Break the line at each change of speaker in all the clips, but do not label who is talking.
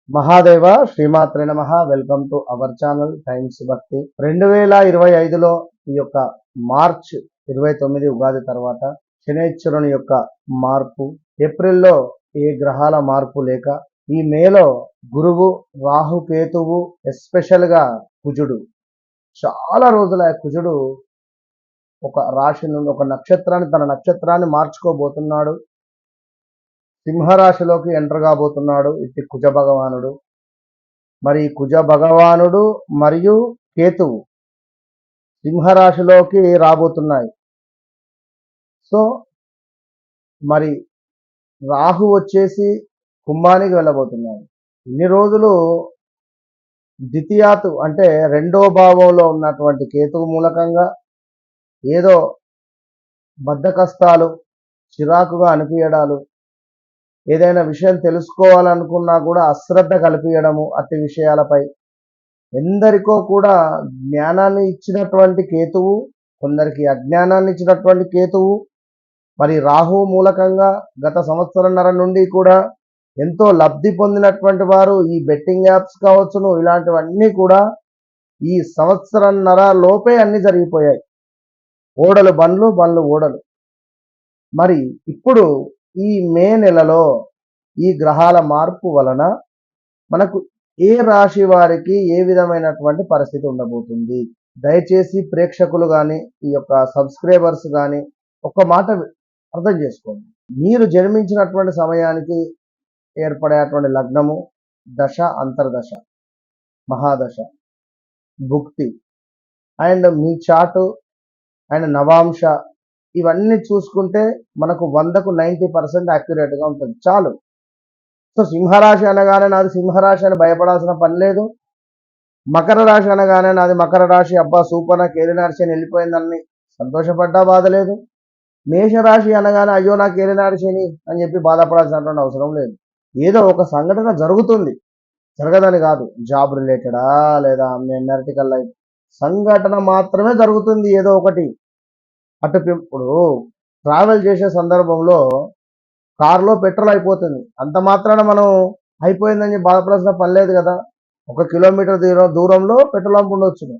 మహాదేవ శ్రీమాత్రే నమః. Welcome to our channel times భక్తి. 2025లో ఈ యొక్క మార్చ్ 29 ఉగాది తర్వాత శనైశ్వరుని యొక్క మార్పు, ఏప్రిల్లో ఏ గ్రహాల మార్పు లేక ఈ మేలో గురువు, రాహు, కేతువు, ఎస్పెషల్ గా కుజుడు, చాలా రోజుల కుజుడు ఒక రాశి నుండి ఒక నక్షత్రాన్ని, తన నక్షత్రాన్ని మార్చుకోబోతున్నాడు. సింహరాశిలోకి ఎంటర్ కాబోతున్నాడు ఇట్టి కుజ భగవానుడు. మరి కుజ భగవానుడు మరియు కేతువు సింహరాశిలోకి రాబోతున్నాయి. సో మరి రాహు వచ్చేసి కుంభానికి వెళ్ళబోతున్నాడు. ఇన్ని రోజులు ద్వితీయాతు అంటే రెండో భావంలో ఉన్నటువంటి కేతువు మూలకంగా ఏదో బద్ధకస్తాలు, చిరాకుగా అనిపించడాలు, ఏదైనా విషయం తెలుసుకోవాలనుకున్నా కూడా అశ్రద్ధ కల్పించడము, అట్టి విషయాలపై ఎందరికో కూడా జ్ఞానాన్ని ఇచ్చినటువంటి కేతువు, కొందరికి అజ్ఞానాన్ని ఇచ్చినటువంటి కేతువు. మరి రాహు మూలకంగా గత సంవత్సరంన్నర నుండి కూడా ఎంతో లబ్ధి పొందినటువంటి వారు ఈ బెట్టింగ్ యాప్స్ కావచ్చును, ఇలాంటివన్నీ కూడా ఈ సంవత్సరంన్నర లోపే అన్ని జరిగిపోయాయి. ఓడలు బండ్లు, బండ్లు ఓడలు. మరి ఇప్పుడు ఈ మే నెలలో ఈ గ్రహాల మార్పు వలన మనకు ఏ రాశి వారికి ఏ విధమైనటువంటి పరిస్థితి ఉండబోతుంది? దయచేసి ప్రేక్షకులు కానీ, ఈ యొక్క సబ్స్క్రైబర్స్ కానీ ఒక్క మాట అర్థం చేసుకోండి. మీరు జన్మించినటువంటి సమయానికి ఏర్పడేటువంటి లగ్నము, దశ, అంతర్దశ, మహాదశ, భుక్తి అండ్ మీ చాటు అండ్ నవాంశ, ఇవన్నీ చూసుకుంటే మనకు 100కు 90% యాక్యురేట్గా ఉంటుంది. చాలు. సో సింహరాశి అనగానే నాది సింహరాశి అని భయపడాల్సిన పని లేదు. మకర రాశి అనగానే నాది మకర రాశి, అబ్బా సూపర్, నాకు ఏలినాటి శని వెళ్ళిపోయిందని సంతోషపడ్డా బాధ లేదు. మేషరాశి అనగానే అయ్యో నాకు ఏలినాటి శని అని చెప్పి బాధపడాల్సినటువంటి అవసరం లేదు. ఏదో ఒక సంఘటన జరుగుతుంది, జరగదని కాదు. జాబ్ రిలేటెడా లేదా మెరిటికల్ లైఫ్ సంఘటన మాత్రమే జరుగుతుంది ఏదో ఒకటి. అటు ఇప్పుడు ట్రావెల్ చేసే సందర్భంలో కారులో పెట్రోల్ అయిపోతుంది, అంత మాత్రాన మనం అయిపోయిందని బాధపడాల్సిన పని లేదు కదా. 1 కిలోమీటర్ దూరంలో పెట్రోల్ పంప్ ఉండొచ్చును,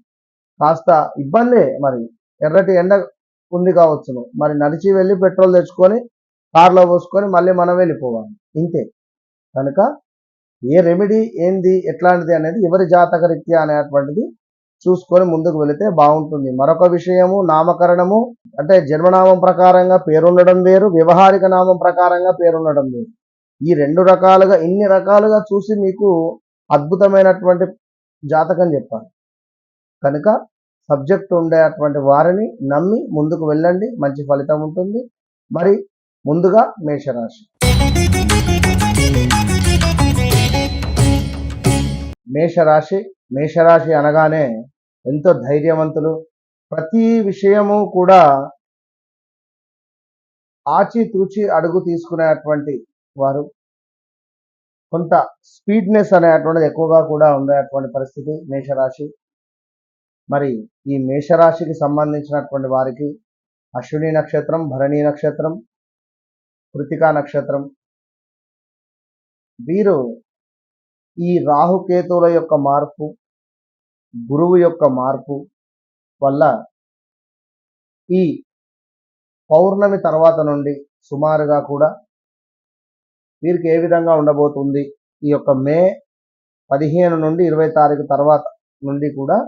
కాస్త ఇబ్బందే. మరి ఎర్రటి ఎండ ఉంది కావచ్చును, మరి నడిచి వెళ్ళి పెట్రోల్ తెచ్చుకొని కారులో పోసుకొని మళ్ళీ మనం వెళ్ళిపోవాలి, ఇంతే. కనుక ఏ రెమెడీ ఏంది, ఎట్లాంటిది అనేది ఎవరి జాతక రీత్యా అనేటువంటిది చూసుకొని ముందుకు వెళితే బాగుంటుంది. మరొక విషయము, నామకరణము అంటే జన్మనామం ప్రకారంగా పేరుండడం వేరు, వ్యవహారిక నామం ప్రకారంగా పేరుండడం వేరు. ఈ 2 రకాలుగా, ఇన్ని రకాలుగా చూసి మీకు అద్భుతమైనటువంటి జాతకం చెప్పాలి. కనుక సబ్జెక్ట్ ఉండేటువంటి వారిని నమ్మి ముందుకు వెళ్ళండి, మంచి ఫలితం ఉంటుంది. మరి ముందుగా మేషరాశి. మేషరాశి మేషరాశి అనగానే ఎంతో ధైర్యవంతులు, ప్రతి విషయము కూడా ఆచితూచి అడుగు తీసుకునేటువంటి వారు, కొంత స్పీడ్నెస్ అనేటువంటిది ఎక్కువగా కూడా ఉండేటువంటి పరిస్థితి మేషరాశి. మరి ఈ మేషరాశికి సంబంధించినటువంటి వారికి అశ్విని నక్షత్రం, భరణి నక్షత్రం, కృతికా నక్షత్రం, వీరు ఈ రాహుకేతువుల యొక్క మార్పు, గురువు యొక్క మార్పు వల్ల ఈ పౌర్ణమి తర్వాత నుండి సుమారుగా కూడా వీరికి ఏ విధంగా ఉండబోతుంది, ఈ యొక్క మే 15 నుండి 20 తారీఖు తర్వాత నుండి కూడా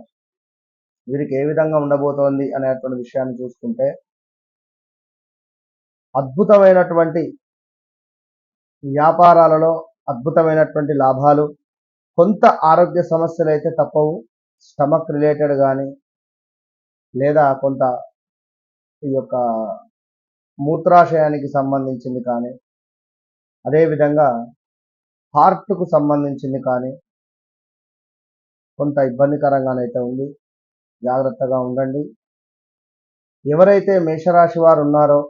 వీరికి ఏ విధంగా ఉండబోతోంది అనేటువంటి విషయాన్ని చూసుకుంటే అద్భుతమైనటువంటి వ్యాపారాలలో అద్భుతమైనటువంటి లాభాలు, కొంత ఆరోగ్య సమస్యలు అయితే తప్పవు. స్టమక్ రిలేటెడ్ కానీ, లేదా కొంత ఈ యొక్క మూత్రాశయానికి సంబంధించింది కానీ, అదేవిధంగా హార్ట్కు సంబంధించింది కానీ కొంత ఇబ్బందికరంగానైతే ఉంది. జాగ్రత్తగా ఉండండి. ఎవరైతే మేషరాశి వారు ఉన్నారో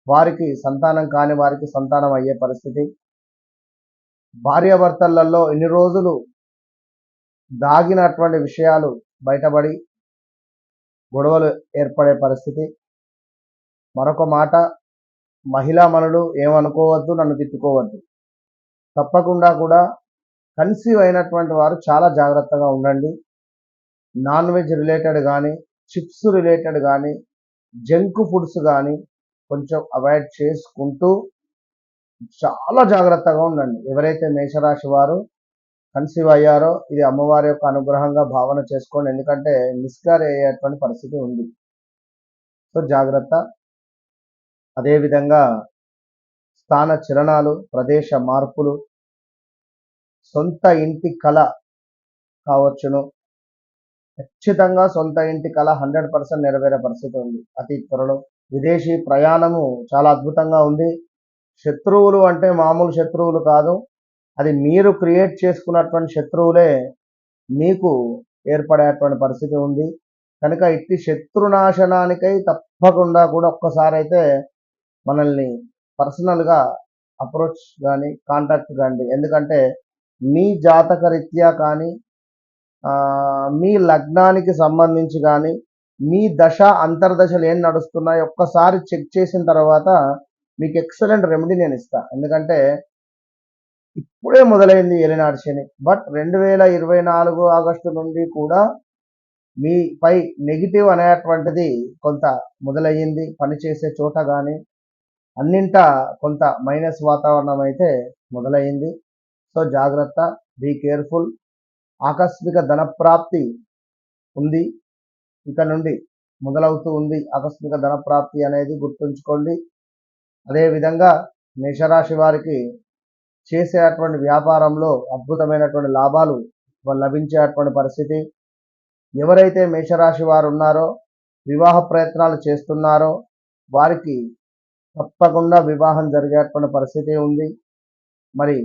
వారికి సంతానం కాని వారికి సంతానం అయ్యే పరిస్థితి, భార్యాభర్తలలో ఇన్ని రోజులు దాగినటువంటి విషయాలు బయటపడి గొడవలు ఏర్పడే పరిస్థితి. మరొక మాట, మహిళా మనులు ఏమనుకోవద్దు, నన్ను తిట్టుకోవద్దు. తప్పకుండా కూడా కన్సీవ్ అయినటువంటి వారు చాలా జాగ్రత్తగా ఉండండి. నాన్ వెజ్ రిలేటెడ్ కానీ, చిప్స్ రిలేటెడ్ కానీ, జంక్ ఫుడ్స్ కానీ కొంచెం అవాయిడ్ చేసుకుంటూ చాలా జాగ్రత్తగా ఉండండి. ఎవరైతే మేషరాశి వారు కన్సీవ్ అయ్యారో ఇది అమ్మవారి యొక్క అనుగ్రహంగా భావన చేసుకోండి. ఎందుకంటే మిస్కారీ అయ్యేటువంటి పరిస్థితి ఉంది. సో జాగ్రత్త. అదేవిధంగా స్థాన చలనాలు, ప్రదేశ మార్పులు, సొంత ఇంటి కళ కావచ్చును. ఖచ్చితంగా సొంత ఇంటి కళ 100% నెరవేరే పరిస్థితి ఉంది అతి త్వరలో. విదేశీ ప్రయాణము చాలా అద్భుతంగా ఉంది. శత్రువులు అంటే మామూలు శత్రువులు కాదు, అది మీరు క్రియేట్ చేసుకున్నటువంటి శత్రువులే మీకు ఏర్పడేటువంటి పరిస్థితి ఉంది. కనుక ఇట్టి శత్రునాశనానికై తప్పకుండా కూడా ఒక్కసారి అయితే మనల్ని పర్సనల్గా అప్రోచ్ కానీ కాంటాక్ట్ కండి. ఎందుకంటే మీ జాతక రీత్యా కానీ, మీ లగ్నానికి సంబంధించి కానీ, మీ దశ అంతర్దశలు ఏం నడుస్తున్నాయి ఒక్కసారి చెక్ చేసిన తర్వాత మీకు ఎక్సలెంట్ రెమెడీ నేను ఇస్తా. ఎందుకంటే ఇప్పుడే మొదలైంది ఏలినాటి శని. బట్ 2024 ఆగస్టు నుండి కూడా మీపై నెగిటివ్ అనేటువంటిది కొంత మొదలయ్యింది. పనిచేసే చోట కానీ అన్నింటా కొంత మైనస్ వాతావరణం అయితే మొదలయ్యింది. సో జాగ్రత్త, బీ కేర్ఫుల్. ఆకస్మిక ధనప్రాప్తి ఉంది, ఇక నుండి మొదలవుతూ ఉంది ఆకస్మిక ధనప్రాప్తి అనేది గుర్తుంచుకోండి. అదేవిధంగా మేషరాశి వారికి చేసేటువంటి వ్యాపారంలో అద్భుతమైనటువంటి లాభాలు లభించేటువంటి పరిస్థితి. ఎవరైతే మేషరాశి వారు ఉన్నారో, వివాహ ప్రయత్నాలు చేస్తున్నారో వారికి తప్పకుండా వివాహం జరిగేటువంటి పరిస్థితి ఉంది. మరి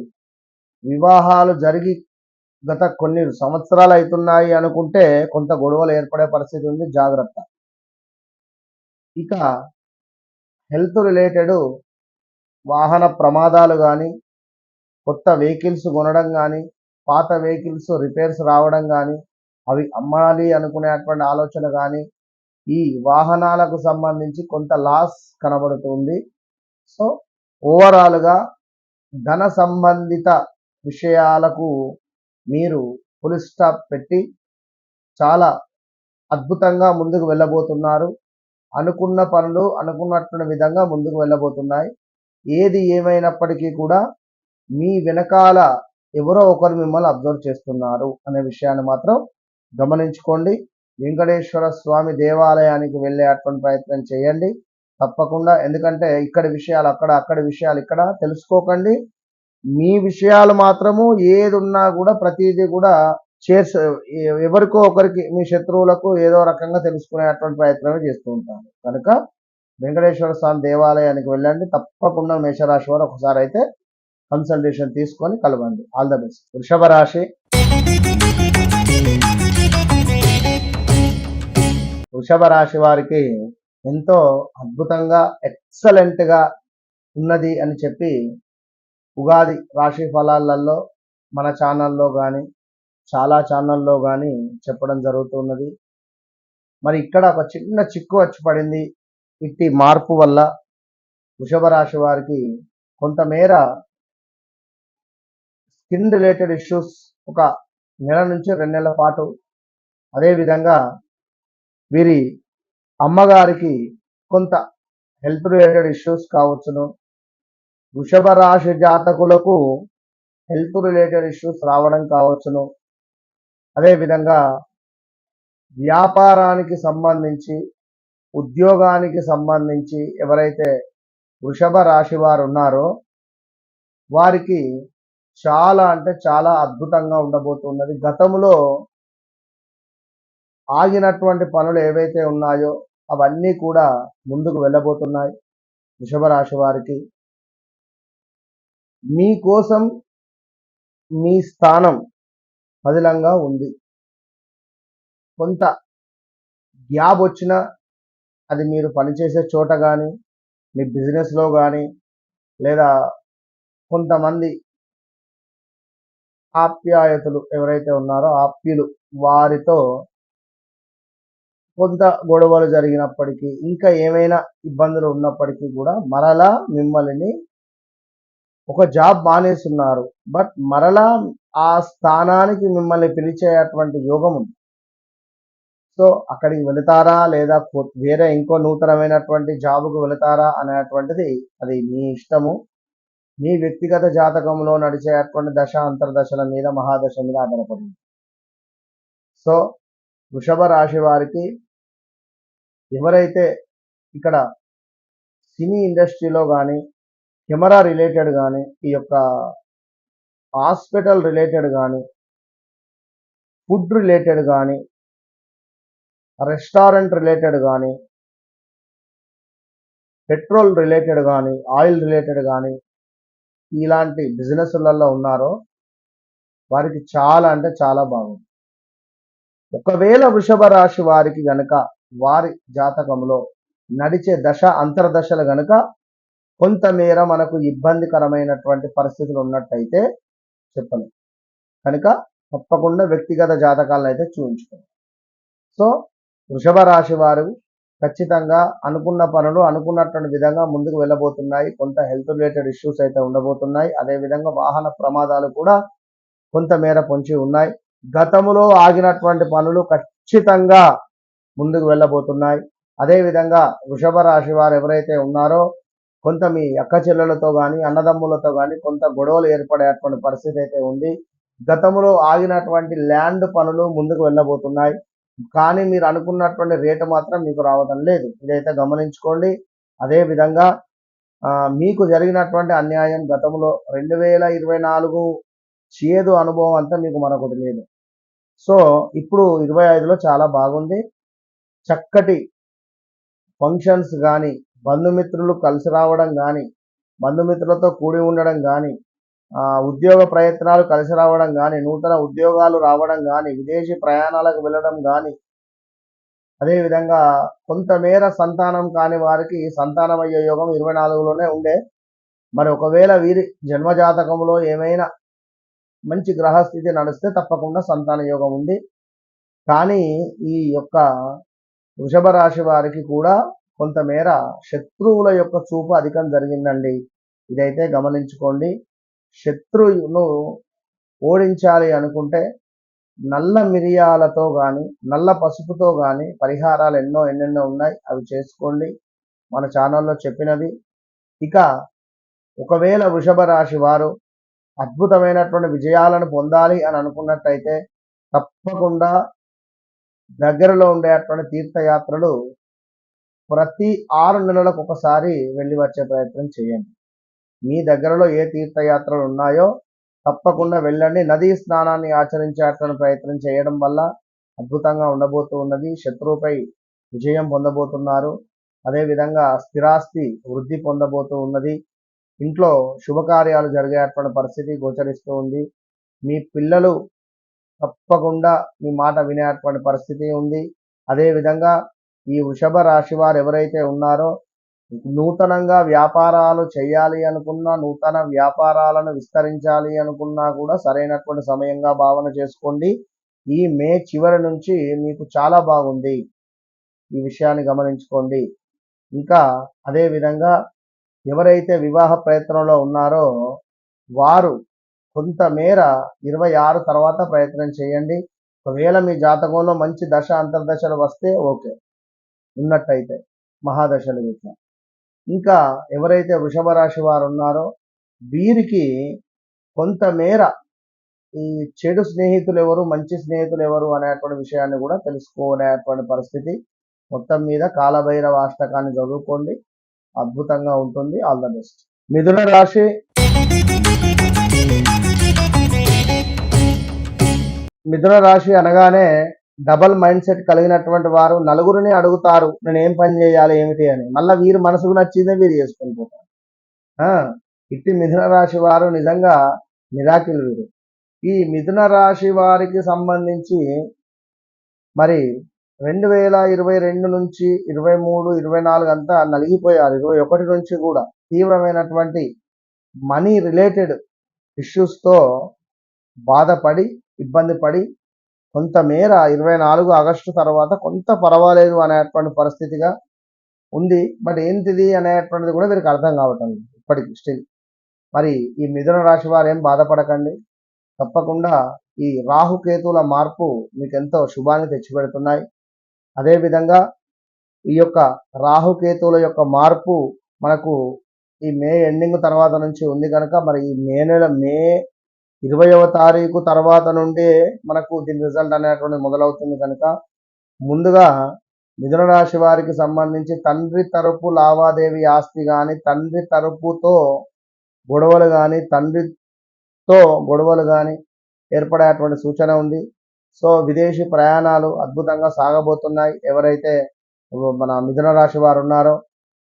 వివాహాలు జరిగి గత కొన్ని సంవత్సరాలు అవుతున్నాయి అనుకుంటే కొంత గొడవలు ఏర్పడే పరిస్థితి ఉంది, జాగ్రత్త. ఇక హెల్త్ రిలేటెడ్ వాహన ప్రమాదాలు కానీ, కొత్త వెహికల్స్ కొనడం కానీ, పాత వెహికల్స్ రిపేర్స్ రావడం కానీ, అవి అమ్మాలి అనుకునేటువంటి ఆలోచన కానీ, ఈ వాహనాలకు సంబంధించి కొంత లాస్ కనబడుతుంది. సో ఓవరాల్గా ధన సంబంధిత విషయాలకు మీరు ఫుల్ స్టాప్ పెట్టి చాలా అద్భుతంగా ముందుకు వెళ్ళబోతున్నారు. అనుకున్న పనులు అనుకున్నటువంటి విధంగా ముందుకు వెళ్ళబోతున్నాయి. ఏది ఏమైనప్పటికీ కూడా మీ వెనకాల ఎవరో ఒకరు మిమ్మల్ని అబ్జర్వ్ చేస్తున్నారు అనే విషయాన్ని మాత్రం గమనించుకోండి. వెంకటేశ్వర స్వామి దేవాలయానికి వెళ్ళేటువంటి ప్రయత్నం చేయండి తప్పకుండా. ఎందుకంటే ఇక్కడి విషయాలు అక్కడ, అక్కడి విషయాలు ఇక్కడ తెలుసుకోకండి. మీ విషయాలు మాత్రము ఏది ఉన్నా కూడా ప్రతిదీ కూడా ఎవరికో ఒకరికి, మీ శత్రువులకు ఏదో రకంగా తెలుసుకునేటువంటి ప్రయత్నమే చేస్తూ ఉంటారు. కనుక వెంకటేశ్వర స్వామి దేవాలయానికి వెళ్ళండి తప్పకుండా. మేషరాశి వారు ఒకసారి అయితే కన్సల్టేషన్ తీసుకొని కలవండి. All the best. వృషభ రాశి. వృషభ రాశి వారికి ఎంతో అద్భుతంగా ఎక్సలెంట్గా ఉన్నది అని చెప్పి ఉగాది రాశి ఫలాలలో మన ఛానల్లో కానీ చాలా ఛానల్లో కానీ చెప్పడం జరుగుతున్నది. మరి ఇక్కడ ఒక చిన్న చిక్కు వచ్చి పడింది. ఇట్టి మార్పు వల్ల వృషభ రాశి వారికి కొంతమేర స్కిన్ రిలేటెడ్ ఇష్యూస్ ఒక నెల నుంచి 2 నెలల పాటు, అదేవిధంగా వీరి అమ్మగారికి కొంత హెల్త్ రిలేటెడ్ ఇష్యూస్ కావచ్చును. వృషభ రాశి జాతకులకు హెల్త్ రిలేటెడ్ ఇష్యూస్ రావడం కావచ్చును. అదేవిధంగా వ్యాపారానికి సంబంధించి, ఉద్యోగానికి సంబంధించి ఎవరైతే వృషభ రాశి వారు ఉన్నారో వారికి చాలా అంటే చాలా అద్భుతంగా ఉండబోతున్నది. గతంలో ఆగినటువంటి పనులు ఏవైతే ఉన్నాయో అవన్నీ కూడా ముందుకు వెళ్ళబోతున్నాయి. వృషభ రాశి వారికి మీకోసం మీ స్థానం పదిలంగా ఉంది. కొంత గ్యాప్ వచ్చినా అది మీరు పనిచేసే చోట కానీ, మీ బిజినెస్లో కానీ, లేదా కొంతమంది ఆప్యాయతలు ఎవరైతే ఉన్నారో ఆప్యులు వారితో కొంత గొడవలు జరిగినప్పటికీ, ఇంకా ఏమైనా ఇబ్బందులు ఉన్నప్పటికీ కూడా మరలా మిమ్మల్ని ఒక జాబ్ మానేస్తున్నారు, బట్ మరలా ఆ స్థానానికి మిమ్మల్ని పిలిచేటువంటి యోగం ఉంది. సో అక్కడికి వెళతారా లేదా వేరే ఇంకో నూతనమైనటువంటి జాబ్కు వెళతారా అనేటువంటిది అది మీ ఇష్టము. మీ వ్యక్తిగత జాతకంలో నడిచేటువంటి దశ అంతర్దశల మీద మహాదశ మీద ఆధారపడింది. సో వృషభ రాశి వారికి ఎవరైతే ఇక్కడ సినీ ఇండస్ట్రీలో కానీ, కెమెరా రిలేటెడ్ కానీ, ఈ యొక్క హాస్పిటల్ రిలేటెడ్ కానీ, ఫుడ్ రిలేటెడ్ కానీ, రెస్టారెంట్ రిలేటెడ్ కానీ, పెట్రోల్ రిలేటెడ్ కానీ, ఆయిల్ రిలేటెడ్ కానీ, ఇలాంటి బిజినెస్లలో ఉన్నారో వారికి చాలా అంటే చాలా బాగుంది. ఒకవేళ వృషభ రాశి వారికి గనక వారి జాతకంలో నడిచే దశ అంతర్దశలు గనక కొంతమేర మనకు ఇబ్బందికరమైనటువంటి పరిస్థితులు ఉన్నట్టయితే చెప్పలేం. కనుక తప్పకుండా వ్యక్తిగత జాతకాలను అయితే చూపించుకోండి. సో వృషభ రాశి వారు ఖచ్చితంగా అనుకున్న పనులు అనుకున్నటువంటి విధంగా ముందుకు వెళ్ళబోతున్నాయి. కొంత హెల్త్ రిలేటెడ్ ఇష్యూస్ అయితే ఉండబోతున్నాయి. అదేవిధంగా వాహన ప్రమాదాలు కూడా కొంతమేర పొంచి ఉన్నాయి. గతంలో ఆగినటువంటి పనులు ఖచ్చితంగా ముందుకు వెళ్ళబోతున్నాయి. అదేవిధంగా వృషభ రాశి వారు ఎవరైతే ఉన్నారో కొంత మీ అక్క చెల్లెలతో కానీ అన్నదమ్ములతో కానీ కొంత గొడవలు ఏర్పడేటువంటి పరిస్థితి అయితే ఉంది. గతంలో ఆగినటువంటి ల్యాండ్ పనులు ముందుకు వెళ్ళబోతున్నాయి. కానీ మీరు అనుకున్నటువంటి రేటు మాత్రం మీకు రావడం లేదు. ఇదైతే గమనించుకోండి. అదేవిధంగా మీకు జరిగినటువంటి అన్యాయం గతంలో 2024 చేదు అనుభవం అంతా మీకు మరొకటి లేదు. సో ఇప్పుడు 25లో చాలా బాగుంది. చక్కటి ఫంక్షన్స్ కానీ, బంధుమిత్రులు కలిసి రావడం కానీ, బంధుమిత్రులతో కూడి ఉండడం కానీ, ఉద్యోగ ప్రయత్నాలు కలిసి రావడం కానీ, నూతన ఉద్యోగాలు రావడం కానీ, విదేశీ ప్రయాణాలకు వెళ్ళడం కానీ, అదేవిధంగా కొంతమేర సంతానం కాని వారికి సంతానమయ్యే యోగం 24లోనే ఉండే. మరి ఒకవేళ వీరి జన్మజాతకంలో ఏమైనా మంచి గ్రహస్థితి నడిస్తే తప్పకుండా సంతాన యోగం ఉంది. కానీ ఈ యొక్క వృషభ రాశి వారికి కూడా కొంతమేర శత్రువుల యొక్క చూపు అధికం జరిగిందండి. ఇదైతే గమనించుకోండి. శత్రువును ఓడించాలి అనుకుంటే నల్ల మిరియాలతో కానీ, నల్ల పసుపుతో కానీ పరిహారాలు ఎన్నెన్నో ఉన్నాయి. అవి చేసుకోండి, మన ఛానల్లో చెప్పినవి. ఇక ఒకవేళ వృషభ రాశి వారు అద్భుతమైనటువంటి విజయాలను పొందాలి అని అనుకున్నట్టయితే తప్పకుండా దగ్గరలో ఉండేటువంటి తీర్థయాత్రలు ప్రతి 6 నెలలకు ఒకసారి వెళ్ళి వచ్చే ప్రయత్నం చేయండి. మీ దగ్గరలో ఏ తీర్థయాత్రలు ఉన్నాయో తప్పకుండా వెళ్ళండి. నదీ స్నానాన్ని ఆచరించేటువంటి ప్రయత్నం చేయడం వల్ల అద్భుతంగా ఉండబోతూ ఉన్నది. శత్రువుపై విజయం పొందబోతున్నారు. అదేవిధంగా స్థిరాస్తి వృద్ధి పొందబోతూ ఉన్నది. ఇంట్లో శుభకార్యాలు జరిగేటువంటి పరిస్థితి గోచరిస్తూ ఉంది. మీ పిల్లలు తప్పకుండా మీ మాట వినేటువంటి పరిస్థితి ఉంది. అదేవిధంగా ఈ వృషభ రాశి వారు ఎవరైతే ఉన్నారో నూతనంగా వ్యాపారాలు చేయాలి అనుకున్నా, నూతన వ్యాపారాలను విస్తరించాలి అనుకున్నా కూడా సరైనటువంటి సమయంగా భావన చేసుకోండి. ఈ మే చివరి నుంచి మీకు చాలా బాగుంది. ఈ విషయాన్ని గమనించుకోండి. ఇంకా అదేవిధంగా ఎవరైతే వివాహ ప్రయత్నంలో ఉన్నారో వారు కొంతమేర 26 తర్వాత ప్రయత్నం చేయండి. ఒకవేళ మీ జాతకంలో మంచి దశ అంతర్దశలు వస్తే ఓకే, ఉన్నట్టయితే మహాదశలు ఇట్లా. ఇంకా ఎవరైతే వృషభ రాశి వారు ఉన్నారో వీరికి కొంతమేర ఈ చెడు స్నేహితులు ఎవరు, మంచి స్నేహితులు ఎవరు అనేటువంటి విషయాన్ని కూడా తెలుసుకోలేటువంటి పరిస్థితి. మొత్తం మీద కాలభైరవ అష్టకాన్ని చదువుకోండి, అద్భుతంగా ఉంటుంది. All the best. మిథున రాశి మిథున రాశి అనగానే డబల్ మైండ్ సెట్ కలిగినటువంటి వారు నలుగురిని అడుగుతారు నేను ఏం పని చేయాలి ఏమిటి అని. మళ్ళీ వీరు మనసుకు నచ్చిందే వీరు చేసుకొని పోతారు. ఇట్టి మిథున రాశి వారు నిజంగా మిరాకిల్ వీరు. ఈ మిథున రాశి వారికి సంబంధించి మరి 2022 నుంచి 23, 24 అంతా నలిగిపోయారు. 21 నుంచి కూడా తీవ్రమైనటువంటి మనీ రిలేటెడ్ ఇష్యూస్తో బాధపడి ఇబ్బంది పడి కొంతమేర 24 ఆగస్టు తర్వాత కొంత పర్వాలేదు అనేటువంటి పరిస్థితిగా ఉంది. బట్ ఏంటిది అనేటువంటిది కూడా వీరికి అర్థం కావటం లేదు ఇప్పటికి స్టిల్. మరి ఈ మిథున రాశి వారు ఏం బాధపడకండి. తప్పకుండా ఈ రాహుకేతువుల మార్పు మీకు ఎంతో శుభాన్ని తెచ్చిపెడుతున్నాయి. అదేవిధంగా ఈ యొక్క రాహుకేతువుల యొక్క మార్పు మనకు ఈ మే ఎండింగ్ తర్వాత నుంచి ఉంది కనుక మరి ఈ మే 20వ తారీఖు తర్వాత నుండి మనకు దీని రిజల్ట్ అనేటువంటి మొదలవుతుంది కనుక ముందుగా మిథున రాశి వారికి సంబంధించి తండ్రి తరపు లావాదేవీ ఆస్తి కానీ, తండ్రి తరపుతో గొడవలు కానీ, తండ్రితో గొడవలు కానీ ఏర్పడేటువంటి సూచన ఉంది. సో విదేశీ ప్రయాణాలు అద్భుతంగా సాగబోతున్నాయి. ఎవరైతే మన మిథున రాశి వారు ఉన్నారో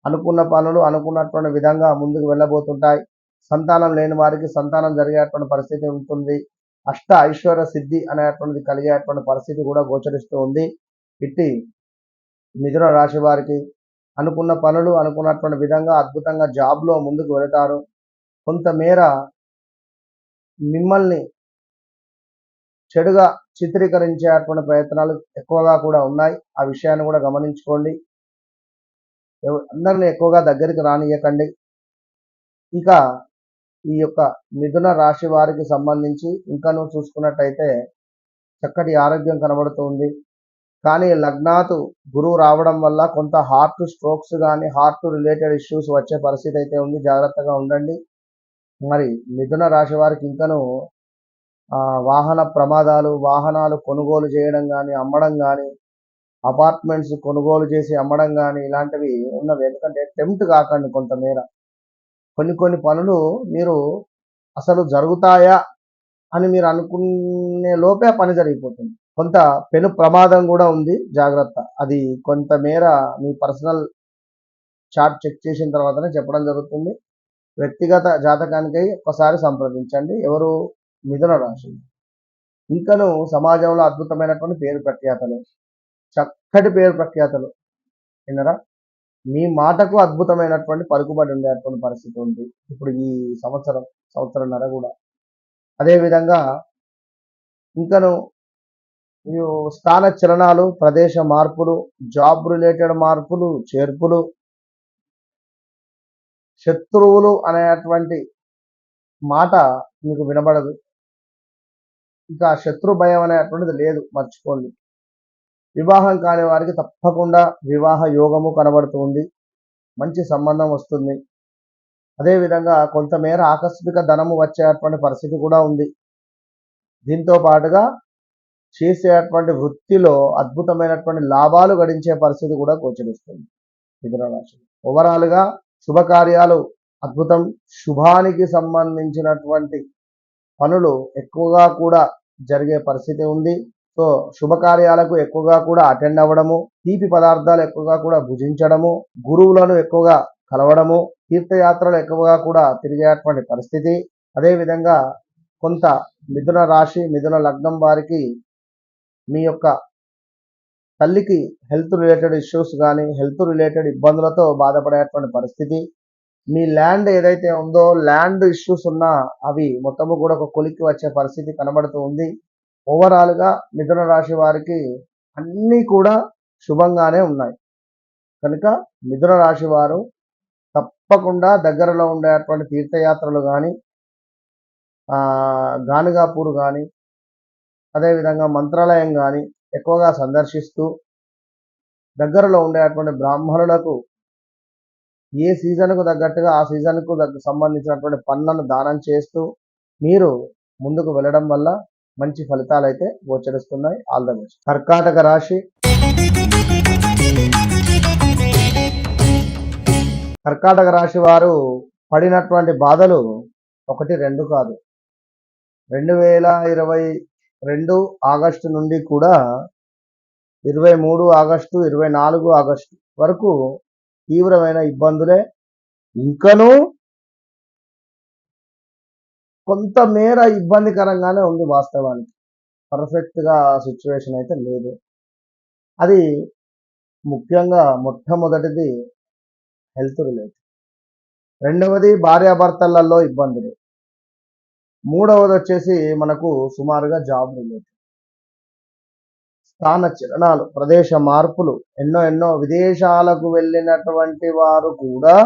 అనుకున్న పనులు అనుకున్నటువంటి విధంగా ముందుకు వెళ్ళబోతుంటాయి. సంతానం లేని వారికి సంతానం జరిగేటువంటి పరిస్థితి ఉంటుంది. అష్ట ఐశ్వర్య సిద్ధి అనేటువంటిది కలిగేటువంటి పరిస్థితి కూడా గోచరిస్తూ ఉంది. ఇట్టి మిథున రాశి వారికి అనుకున్న పనులు అనుకున్నటువంటి విధంగా అద్భుతంగా జాబ్లో ముందుకు వెళతారు. కొంతమేర మిమ్మల్ని చెడుగా చిత్రీకరించేటువంటి ప్రయత్నాలు ఎక్కువగా కూడా ఉన్నాయి. ఆ విషయాన్ని కూడా గమనించుకోండి. అందరిని ఎక్కువగా దగ్గరికి రానియకండి. ఇక ఈ యొక్క మిథున రాశి వారికి సంబంధించి ఇంకనూ చూసుకున్నట్టయితే చక్కటి ఆరోగ్యం కనబడుతుంది. కానీ లగ్నాతు గురువు రావడం వల్ల కొంత హార్ట్ స్ట్రోక్స్ కానీ హార్ట్ రిలేటెడ్ ఇష్యూస్ వచ్చే పరిస్థితి అయితే ఉంది. జాగ్రత్తగా ఉండండి. మరి మిథున రాశి వారికి ఇంకనూ వాహన ప్రమాదాలు, వాహనాలు కొనుగోలు చేయడం కానీ, అమ్మడం కానీ, అపార్ట్మెంట్స్ కొనుగోలు చేసి అమ్మడం కానీ ఇలాంటివి ఉన్నవి. ఎందుకంటే టెంప్ట్ కాకండి. కొంతమేర కొన్ని పనులు మీరు అసలు జరుగుతాయా అని మీరు అనుకునే లోపే పని జరిగిపోతుంది. కొంత పెను ప్రమాదం కూడా ఉంది. జాగ్రత్త. అది కొంతమేర మీ పర్సనల్ చార్ట్ చెక్ చేసిన తర్వాతనే చెప్పడం జరుగుతుంది. వ్యక్తిగత జాతకానికై ఒకసారి సంప్రదించండి. ఎవరు? మిథున రాశి. ఇంకను సమాజంలో అద్భుతమైనటువంటి పేరు ప్రఖ్యాతలు, చక్కటి పేరు ప్రఖ్యాతలు విన్నరా. మీ మాటకు అద్భుతమైనటువంటి పలుకుబడి ఉండేటువంటి పరిస్థితి ఉంది ఇప్పుడు ఈ సంవత్సరంన్నర కూడా. అదేవిధంగా ఇంకను స్థాన చలనాలు, ప్రదేశ మార్పులు, జాబ్ రిలేటెడ్ మార్పులు, చేర్పులు, శత్రువులు అనేటువంటి మాట మీకు వినబడదు. ఇంకా శత్రు భయం అనేటువంటిది లేదు, మర్చిపోండి. వివాహం కాని వారికి తప్పకుండా వివాహ యోగము కనబడుతుంది. మంచి సంబంధం వస్తుంది. అదేవిధంగా కొంతమేర ఆకస్మిక ధనము వచ్చేటువంటి పరిస్థితి కూడా ఉంది. దీంతో పాటుగా చేసేటువంటి వృత్తిలో అద్భుతమైనటువంటి లాభాలు గడించే పరిస్థితి కూడా గోచరిస్తుంది మిథున రాశి. ఓవరాల్గా శుభకార్యాలు అద్భుతం. శుభానికి సంబంధించినటువంటి పనులు ఎక్కువగా కూడా జరిగే పరిస్థితి ఉంది. సో శుభకార్యాలకు ఎక్కువగా కూడా అటెండ్ అవ్వడము, తీపి పదార్థాలు ఎక్కువగా కూడా భుజించడము, గురువులను ఎక్కువగా కలవడము, తీర్థయాత్రలు ఎక్కువగా కూడా తిరిగేటువంటి పరిస్థితి. అదేవిధంగా కొంత మిథున రాశి మిథున లగ్నం వారికి మీ యొక్క తల్లికి హెల్త్ రిలేటెడ్ ఇష్యూస్ కానీ, హెల్త్ రిలేటెడ్ ఇబ్బందులతో బాధపడేటువంటి పరిస్థితి. మీ ల్యాండ్ ఏదైతే ఉందో ల్యాండ్ ఇష్యూస్ ఉన్నా అవి మొత్తము కూడా ఒక కొలిక్కి వచ్చే పరిస్థితి కనబడుతూ ఉంది. ఓవరాల్గా మిథున రాశి వారికి అన్నీ కూడా శుభంగానే ఉన్నాయి. కనుక మిథున రాశి వారు తప్పకుండా దగ్గరలో ఉండేటువంటి తీర్థయాత్రలు కానీ, గానుగాపూర్ కానీ, అదేవిధంగా మంత్రాలయం కానీ ఎక్కువగా సందర్శిస్తూ దగ్గరలో ఉండేటువంటి బ్రాహ్మణులకు ఏ సీజన్కు తగ్గట్టుగా ఆ సీజన్కు సంబంధించినటువంటి పనులను దానం చేస్తూ మీరు ముందుకు వెళ్ళడం వల్ల మంచి ఫలితాలు అయితే గోచరిస్తున్నాయి. All the best. కర్కాటక రాశి. కర్కాటక రాశి వారు పడినటువంటి బాధలు 1, 2 కాదు. 2022 ఆగస్టు నుండి కూడా 23 ఆగస్టు, 24 ఆగస్టు వరకు తీవ్రమైన ఇబ్బందులే. ఇంకనూ కొంతమేర ఇబ్బందికరంగానే ఉంది. వాస్తవానికి పర్ఫెక్ట్గా సిచ్యువేషన్ అయితే లేదు. అది ముఖ్యంగా మొట్టమొదటిది హెల్త్ రిలేటెడ్, రెండవది భార్యాభర్తలలో ఇబ్బందులు, మూడవది వచ్చేసి మనకు సుమారుగా జాబ్ రిలేటెడ్. స్థాన చలనాలు, ప్రదేశ మార్పులు, ఎన్నో విదేశాలకు వెళ్ళినటువంటి వారు కూడా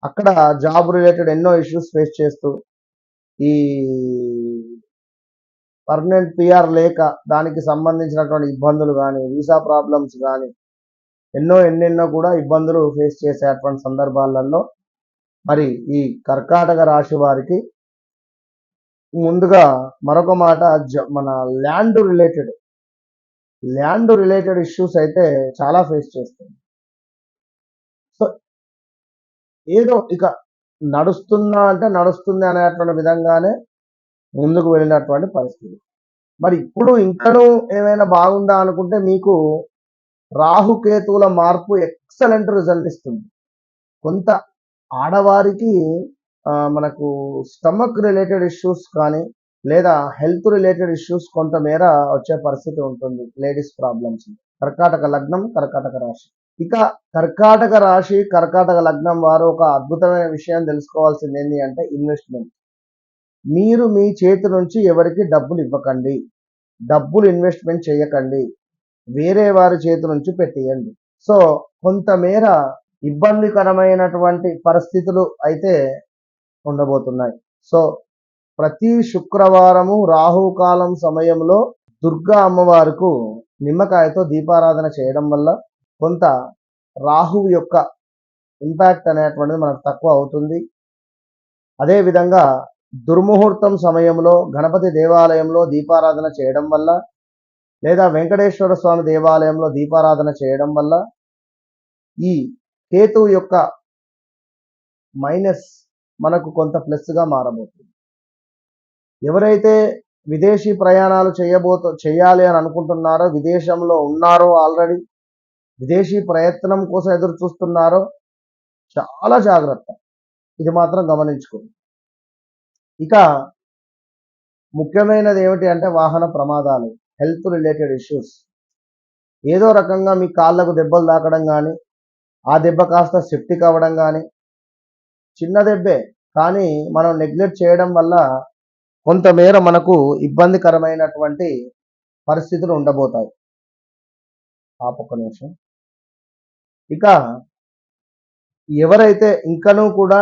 అక్కడ జాబ్ రిలేటెడ్ ఎన్నో ఇష్యూస్ ఫేస్ చేస్తూ ఈ పర్మనెంట్ పిఆర్ లేక దానికి సంబంధించినటువంటి ఇబ్బందులు కానీ, వీసా ప్రాబ్లమ్స్ కానీ ఎన్నెన్నో కూడా ఇబ్బందులు ఫేస్ చేసేటువంటి సందర్భాలలో మరి ఈ కర్కాటక రాశి వారికి ముందుగా మరొక మాట మన ల్యాండ్ రిలేటెడ్ ఇష్యూస్ అయితే చాలా ఫేస్ చేస్తుంది. సో ఏదో ఇక నడుస్తుంది అనేటువంటి విధంగానే ముందుకు వెళ్ళినటువంటి పరిస్థితి. మరి ఇప్పుడు ఇంకనూ ఏమైనా బాగుందా అనుకుంటే మీకు రాహుకేతువుల మార్పు ఎక్సలెంట్ రిజల్ట్ ఇస్తుంది. కొంత ఆడవారికి మనకు స్టమక్ రిలేటెడ్ ఇష్యూస్ కానీ లేదా హెల్త్ రిలేటెడ్ ఇష్యూస్ కొంతమేర వచ్చే పరిస్థితి ఉంటుంది. Ladies problems. కర్కాటక లగ్నం, కర్కాటక రాశి. ఇక కర్కాటక రాశి, కర్కాటక లగ్నం వారు ఒక అద్భుతమైన విషయం తెలుసుకోవాల్సింది ఏంటి అంటే ఇన్వెస్ట్మెంట్. మీరు మీ చేతి నుంచి ఎవరికి డబ్బులు ఇవ్వకండి, డబ్బులు ఇన్వెస్ట్మెంట్ చేయకండి, వేరే వారి చేతి నుంచి పెట్టేయండి. సో కొంతమేర ఇబ్బందికరమైనటువంటి పరిస్థితులు అయితే ఉండబోతున్నాయి. సో ప్రతి శుక్రవారము రాహుకాలం సమయంలో దుర్గా అమ్మవారికి నిమ్మకాయతో దీపారాధన చేయడం వల్ల కొంత రాహువు యొక్క ఇంపాక్ట్ అనేటువంటిది మనకు తక్కువ అవుతుంది. అదేవిధంగా దుర్ముహూర్తం సమయంలో గణపతి దేవాలయంలో దీపారాధన చేయడం వల్ల లేదా వెంకటేశ్వర స్వామి దేవాలయంలో దీపారాధన చేయడం వల్ల ఈ కేతువు యొక్క మైనస్ మనకు కొంత ప్లస్గా మారబోతుంది. ఎవరైతే విదేశీ ప్రయాణాలు చేయాలి అని అనుకుంటున్నారో, విదేశంలో ఉన్నారో, ఆల్రెడీ విదేశీ ప్రయత్నం కోసం ఎదురు చూస్తున్నారో చాలా జాగ్రత్త, ఇది మాత్రం గమనించుకోండి. ఇక ముఖ్యమైనది ఏమిటి అంటే వాహన ప్రమాదాలు, హెల్త్ రిలేటెడ్ ఇష్యూస్. ఏదో రకంగా మీ కాళ్ళకు దెబ్బలు తాకడం కానీ, ఆ దెబ్బ కాస్త సెప్టిక్ అవ్వడం కానీ, చిన్న దెబ్బే కానీ మనం నెగ్లెక్ట్ చేయడం వల్ల కొంతమేర మనకు ఇబ్బందికరమైనటువంటి పరిస్థితులు ఉండబోతాయి. ఒక్క నిమిషం. ఇక ఎవరైతే ఇంకనూ కూడా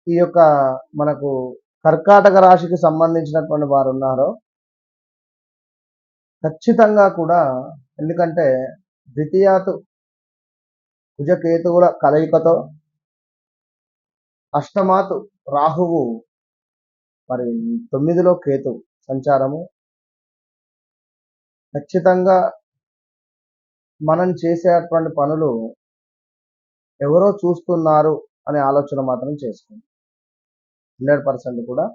ఈ యొక్క మనకు కర్కాటక రాశికి సంబంధించినటువంటి వారు ఉన్నారో ఖచ్చితంగా కూడా, ఎందుకంటే ద్వితీయాతు కుజకేతువుల కలయికతో అష్టమాతు రాహువు మరి 9లో కేతు సంచారము, ఖచ్చితంగా మనం చేసేటువంటి పనులు ఎవరో చూస్తున్నారు అనే ఆలోచన మాత్రం చేసుకోండి. 100% కూడా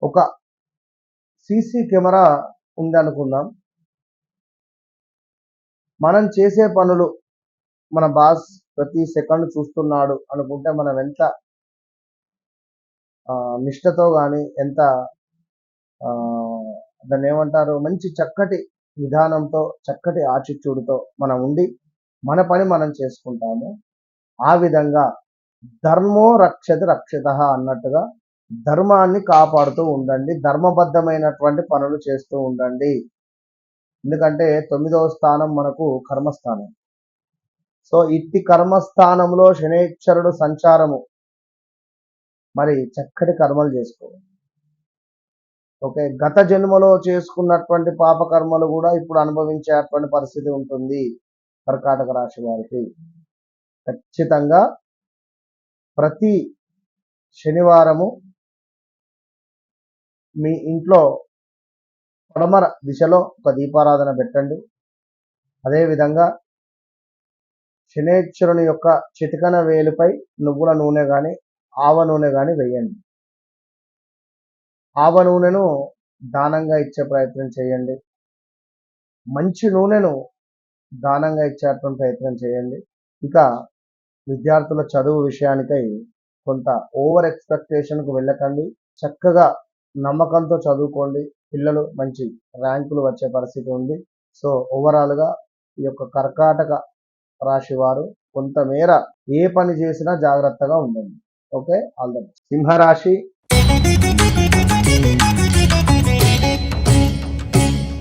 ఒక సీసీ కెమెరా ఉందనుకుందాం. మనం చేసే పనులు మన బాస్ ప్రతి సెకండ్ చూస్తున్నాడు అనుకుంటే మనం ఎంత నిష్ఠతో కానీ, ఎంత దాన్ని ఏమంటారు, మంచి చక్కటి విధానంతో, చక్కటి ఆచిత్యుడితో మనం ఉండి మన పని మనం చేసుకుంటాము. ఆ విధంగా ధర్మో రక్షతి రక్షిత అన్నట్టుగా ధర్మాన్ని కాపాడుతూ ఉండండి, ధర్మబద్ధమైనటువంటి పనులు చేస్తూ ఉండండి. ఎందుకంటే 9వ స్థానం మనకు కర్మస్థానం. సో ఇట్టి కర్మస్థానంలో శనైశ్వరుడు సంచారము, మరి చక్కటి కర్మలు చేసుకోవాలి. ఓకే, గత జన్మలో చేసుకున్నటువంటి పాపకర్మలు కూడా ఇప్పుడు అనుభవించేటువంటి పరిస్థితి ఉంటుంది కర్కాటక రాశి వారికి. ఖచ్చితంగా ప్రతి శనివారము మీ ఇంట్లో పడమర దిశలో ఒక దీపారాధన పెట్టండి. అదేవిధంగా శనైశ్వరుని యొక్క చిటికన వేలుపై నువ్వుల నూనె కానీ, ఆవ నూనె కానీ వేయండి. ఆవ నూనెను దానంగా ఇచ్చే ప్రయత్నం చేయండి. మంచి నూనెను దానంగా ఇచ్చేటువంటి ప్రయత్నం చేయండి. ఇక విద్యార్థుల చదువు విషయానికై కొంత ఓవర్ ఎక్స్పెక్టేషన్కు వెళ్ళకండి. చక్కగా నమ్మకంతో చదువుకోండి. పిల్లలు మంచి ర్యాంకులు వచ్చే పరిస్థితి ఉంది. సో ఓవరాల్గా ఈ యొక్క కర్కాటక రాశి వారు కొంతమేర ఏ పని చేసినా జాగ్రత్తగా ఉండండి. Okay, all the best. సింహరాశి.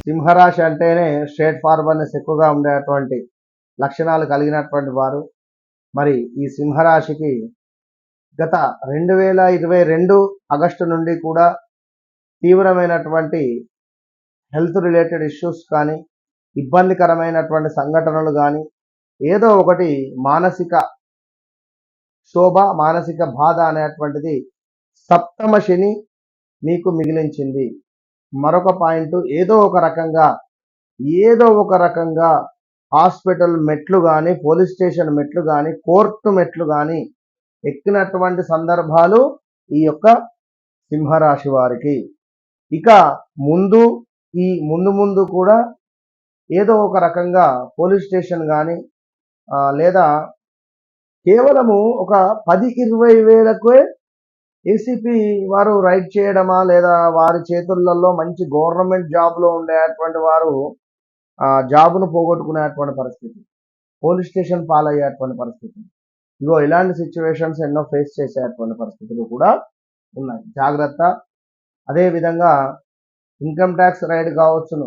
సింహరాశి అంటేనే స్ట్రేట్ ఫార్వర్డ్నెస్ ఎక్కువగా ఉండేటువంటి లక్షణాలు కలిగినటువంటి వారు. మరి ఈ సింహరాశికి గత 2022 ఆగస్టు నుండి కూడా తీవ్రమైనటువంటి హెల్త్ రిలేటెడ్ ఇష్యూస్ కానీ, ఇబ్బందికరమైనటువంటి సంఘటనలు కానీ, ఏదో ఒకటి మానసిక శోభ, మానసిక బాధ అనేటువంటిది సప్తమ శని మీకు మిగిలించింది. మరొక పాయింట్, ఏదో ఒక రకంగా హాస్పిటల్ మెట్లు కానీ, పోలీస్ స్టేషన్ మెట్లు కానీ, కోర్టు మెట్లు కానీ ఎక్కినటువంటి సందర్భాలు ఈ యొక్క సింహరాశి వారికి. ఇక ముందు ముందు కూడా ఏదో ఒక రకంగా పోలీస్ స్టేషన్ కానీ లేదా కేవలము ఒక 10-20 వేలకే ఏసీపీ వారు రైడ్ చేయడమా, లేదా వారి చేతులలో మంచి గవర్నమెంట్ జాబ్లో ఉండేటువంటి వారు జాబును పోగొట్టుకునేటువంటి పరిస్థితి, పోలీస్ స్టేషన్ పాలయ్యేటువంటి పరిస్థితి, ఇగో ఇలాంటి సిచ్యువేషన్స్ ఎన్నో ఫేస్ చేసేటువంటి పరిస్థితులు కూడా ఉన్నాయి. జాగ్రత్త. అదేవిధంగా ఇన్కమ్ ట్యాక్స్ రైడ్ కావచ్చును.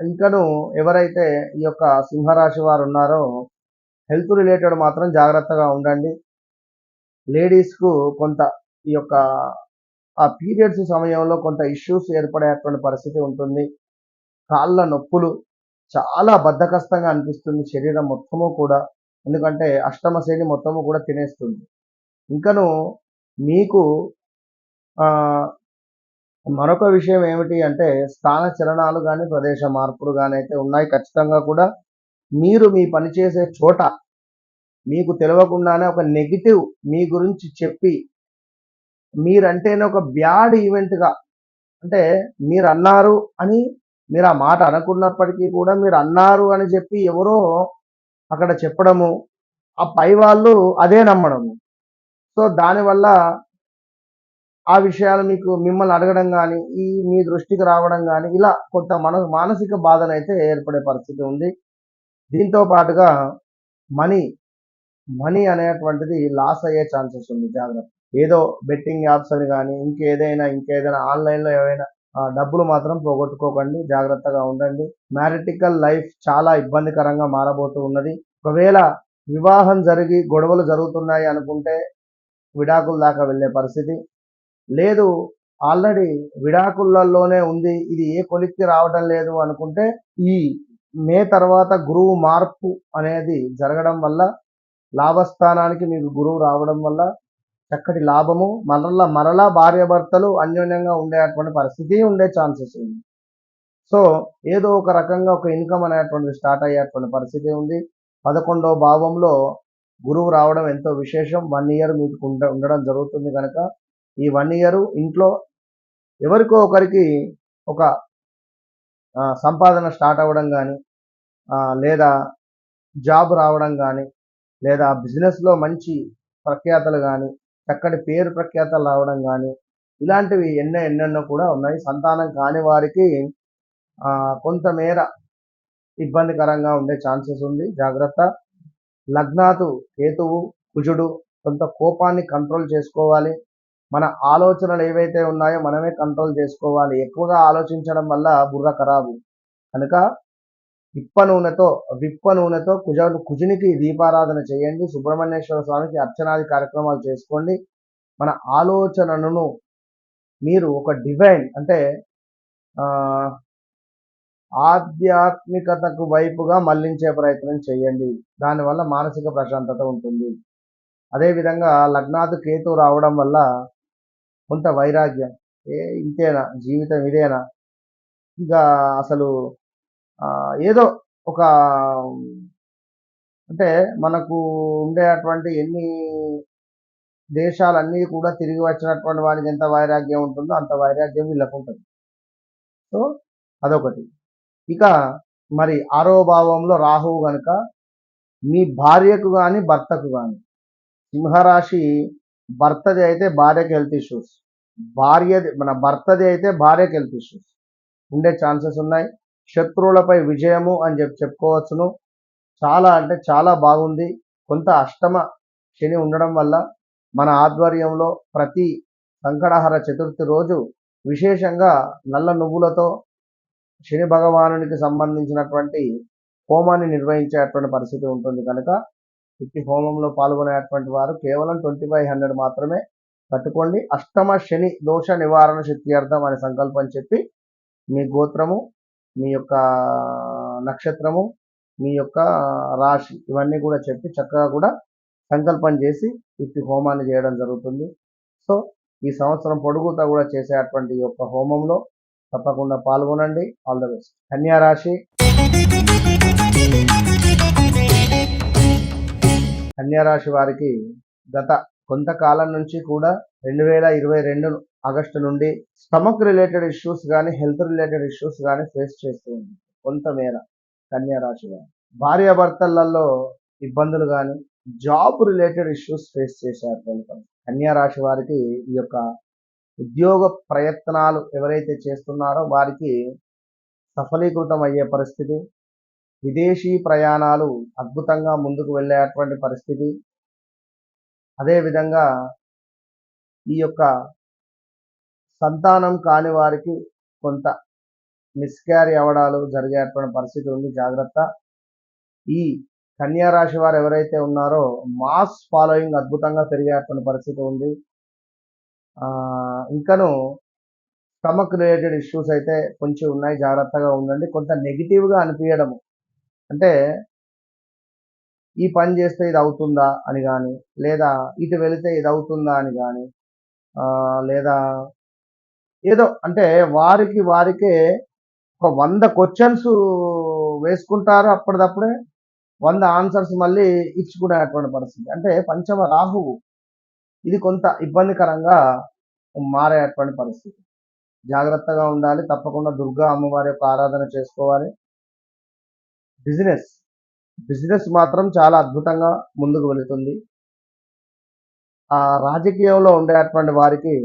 ఇంకను ఎవరైతే ఈ యొక్క సింహరాశి వారు ఉన్నారో హెల్త్ రిలేటెడ్ మాత్రం జాగ్రత్తగా ఉండండి. లేడీస్కు కొంత ఈ యొక్క ఆ పీరియడ్స్ సమయంలో కొంత ఇష్యూస్ ఏర్పడేటువంటి పరిస్థితి ఉంటుంది. కాళ్ళ నొప్పులు, చాలా బద్ధకస్తంగా అనిపిస్తుంది శరీరం మొత్తము కూడా, ఎందుకంటే అష్టమ శని మొత్తము కూడా తినేస్తుంది. ఇంకను మీకు మరొక విషయం ఏమిటి అంటే స్థాన చలనాలు కానీ, ప్రదేశ మార్పులు కానీ అయితే ఉన్నాయి. ఖచ్చితంగా కూడా మీరు మీ పనిచేసే చోట మీకు తెలియకుండానే ఒక నెగిటివ్ మీ గురించి చెప్పి, మీరంటేనే ఒక బ్యాడ్ ఈవెంట్గా, అంటే మీరు అన్నారు అని మీరు ఆ మాట అనుకున్నప్పటికీ కూడా మీరు అన్నారు అని చెప్పి ఎవరో అక్కడ చెప్పడము, ఆ పై వాళ్ళు అదే నమ్మడము. సో దానివల్ల ఆ విషయాలు మిమ్మల్ని అడగడం కానీ, మీ దృష్టికి రావడం కానీ, ఇలా కొంత మానసిక బాధనైతే ఏర్పడే పరిస్థితి ఉంది. దీంతో పాటుగా మనీ అనేటువంటిది లాస్ అయ్యే ఛాన్సెస్ ఉంది. జాగ్రత్త. ఏదో బెట్టింగ్ యాప్స్ అని కానీ, ఇంకేదైనా ఆన్లైన్లో ఏవైనా డబ్బులు మాత్రం పోగొట్టుకోకండి. జాగ్రత్తగా ఉండండి. మ్యారిటికల్ లైఫ్ చాలా ఇబ్బందికరంగా మారబోతూ ఉన్నది. ఒకవేళ వివాహం జరిగి గొడవలు జరుగుతున్నాయి అనుకుంటే విడాకుల దాకా వెళ్ళే పరిస్థితి లేదు. ఆల్రెడీ విడాకులలోనే ఉంది, ఇది ఏ కొలిక్కి రావడం లేదు అనుకుంటే ఈ మే తర్వాత గురువు మార్పు అనేది జరగడం వల్ల, లాభస్థానానికి మీకు గురువు రావడం వల్ల చక్కటి లాభము, మరలా భార్యాభర్తలు అన్యోన్యంగా ఉండేటువంటి పరిస్థితి ఉండే ఛాన్సెస్ ఉంది. సో ఏదో ఒక రకంగా ఒక ఇన్కమ్ అనేటువంటిది స్టార్ట్ అయ్యేటువంటి పరిస్థితి ఉంది. 11వ భావంలో గురువు రావడం ఎంతో విశేషం. 1 ఇయర్ మీకు ఉండడం జరుగుతుంది కనుక ఈ 1 ఇయర్ ఇంట్లో ఎవరికో ఒకరికి ఒక సంపాదన స్టార్ట్ అవ్వడం కానీ, లేదా జాబ్ రావడం కానీ, లేదా బిజినెస్లో మంచి ప్రఖ్యాతలు కానీ, చక్కటి పేరు ప్రఖ్యాతలు రావడం కానీ, ఇలాంటివి ఎన్నెన్నో కూడా ఉన్నాయి. సంతానం కాని వారికి కొంతమేర ఇబ్బందికరంగా ఉండే ఛాన్సెస్ ఉంది. జాగ్రత్త. లగ్నాతు కేతువు, కుజుడు కొంత కోపాన్ని కంట్రోల్ చేసుకోవాలి. మన ఆలోచనలు ఏవైతే ఉన్నాయో మనమే కంట్రోల్ చేసుకోవాలి. ఎక్కువగా ఆలోచించడం వల్ల బుర్ర ఖరాబు కనుక విప్ప నూనెతో కుజునికి దీపారాధన చేయండి. సుబ్రహ్మణ్యేశ్వర స్వామికి అర్చనాది కార్యక్రమాలు చేసుకోండి. మన ఆలోచనలను మీరు ఒక డివైన్, అంటే ఆధ్యాత్మికతకు వైపుగా మళ్లించే ప్రయత్నం చేయండి. దానివల్ల మానసిక ప్రశాంతత ఉంటుంది. అదేవిధంగా లగ్నాతు కేతు రావడం వల్ల కొంత వైరాగ్యం, ఇంతేనా జీవితం, ఇదేనా, ఇక అసలు ఏదో ఒక, అంటే మనకు ఉండేటువంటి ఎన్ని దేశాలన్నీ కూడా తిరిగి వచ్చినటువంటి వారికి ఎంత వైరాగ్యం ఉంటుందో అంత వైరాగ్యం వీళ్ళకు ఉంటుంది. సో అదొకటి. ఇక మరి 6వ భావంలో రాహువు కనుక మీ భార్యకు కానీ భర్తకు కానీ, సింహరాశి భర్తది అయితే భార్యకి హెల్త్ ఇష్యూస్, భర్తది అయితే భార్యకి హెల్త్ ఇష్యూస్ ఉండే ఛాన్సెస్ ఉన్నాయి. శత్రువులపై విజయము అని చెప్పుకోవచ్చును. చాలా అంటే చాలా బాగుంది. కొంత అష్టమ శని ఉండడం వల్ల మన ఆధ్వర్యంలో ప్రతి సంకటహర చతుర్థి రోజు విశేషంగా నల్ల నువ్వులతో శని భగవానునికి సంబంధించినటువంటి హోమాన్ని నిర్వహించేటువంటి పరిస్థితి ఉంటుంది కనుక ఇట్టి హోమంలో పాల్గొనేటువంటి వారు కేవలం 2500 మాత్రమే కట్టుకోండి. అష్టమ శని దోష నివారణ శక్త్యార్థం అనే సంకల్పం చెప్పి మీ గోత్రము, మీ యొక్క నక్షత్రము, మీ యొక్క రాశి ఇవన్నీ కూడా చెప్పి చక్కగా కూడా సంకల్పం చేసి ఇట్టి హోమాన్ని చేయడం జరుగుతుంది. సో ఈ సంవత్సరం పొడుగుతా కూడా చేసేటువంటి ఈ యొక్క హోమంలో తప్పకుండా పాల్గొనండి. All the best. కన్యా రాశి. కన్యా రాశి వారికి గత కొంతకాలం నుంచి కూడా 2022 ఆగస్టు నుండి స్టమక్ రిలేటెడ్ ఇష్యూస్ కానీ హెల్త్ రిలేటెడ్ ఇష్యూస్ కానీ ఫేస్ చేస్తూ ఉంది కొంతమేర కన్యా రాశి వారు. భార్యాభర్తలలో ఇబ్బందులు కానీ జాబ్ రిలేటెడ్ ఇష్యూస్ ఫేస్ చేశారు. కన్యా రాశి వారికి ఈ యొక్క ఉద్యోగ ప్రయత్నాలు ఎవరైతే చేస్తున్నారో వారికి సఫలీకృతం అయ్యే పరిస్థితి, విదేశీ ప్రయాణాలు అద్భుతంగా ముందుకు వెళ్ళేటువంటి పరిస్థితి, అదేవిధంగా ఈ యొక్క సంతానం కాని వారికి కొంత మిస్క్యారీ అవ్వడాలు జరిగేటువంటి పరిస్థితి ఉంది. జాగ్రత్త. ఈ కన్యా రాశి వారు ఎవరైతే ఉన్నారో మాస్ ఫాలోయింగ్ అద్భుతంగా పెరిగేటువంటి పరిస్థితి ఉంది. ఇంకను స్టమక్ రిలేటెడ్ ఇష్యూస్ అయితే కొంచెం ఉన్నాయి, జాగ్రత్తగా ఉండండి. కొంత నెగిటివ్గా అనిపించడము, అంటే ఈ పని చేస్తే ఇది అవుతుందా అని కానీ, లేదా ఇటు వెళితే ఇది అవుతుందా అని కానీ, లేదా ఏదో అంటే వారికే ఒక 100 క్వశ్చన్స్ వేసుకుంటారు, అప్పటిదప్పుడే 100 ఆన్సర్స్ మళ్ళీ ఇచ్చుకునేటువంటి పరిస్థితి. అంటే పంచమ రాహువు ఇది కొంత ఇబ్బందికరంగా మారేటువంటి పరిస్థితి. జాగ్రత్తగా ఉండాలి. తప్పకుండా దుర్గా అమ్మవారి యొక్క ఆరాధన చేసుకోవాలి. బిజినెస్ మాత్రం చాలా అద్భుతంగా ముందుకు వెళుతుంది. రాజకీయంలో ఉండేటువంటి వారికి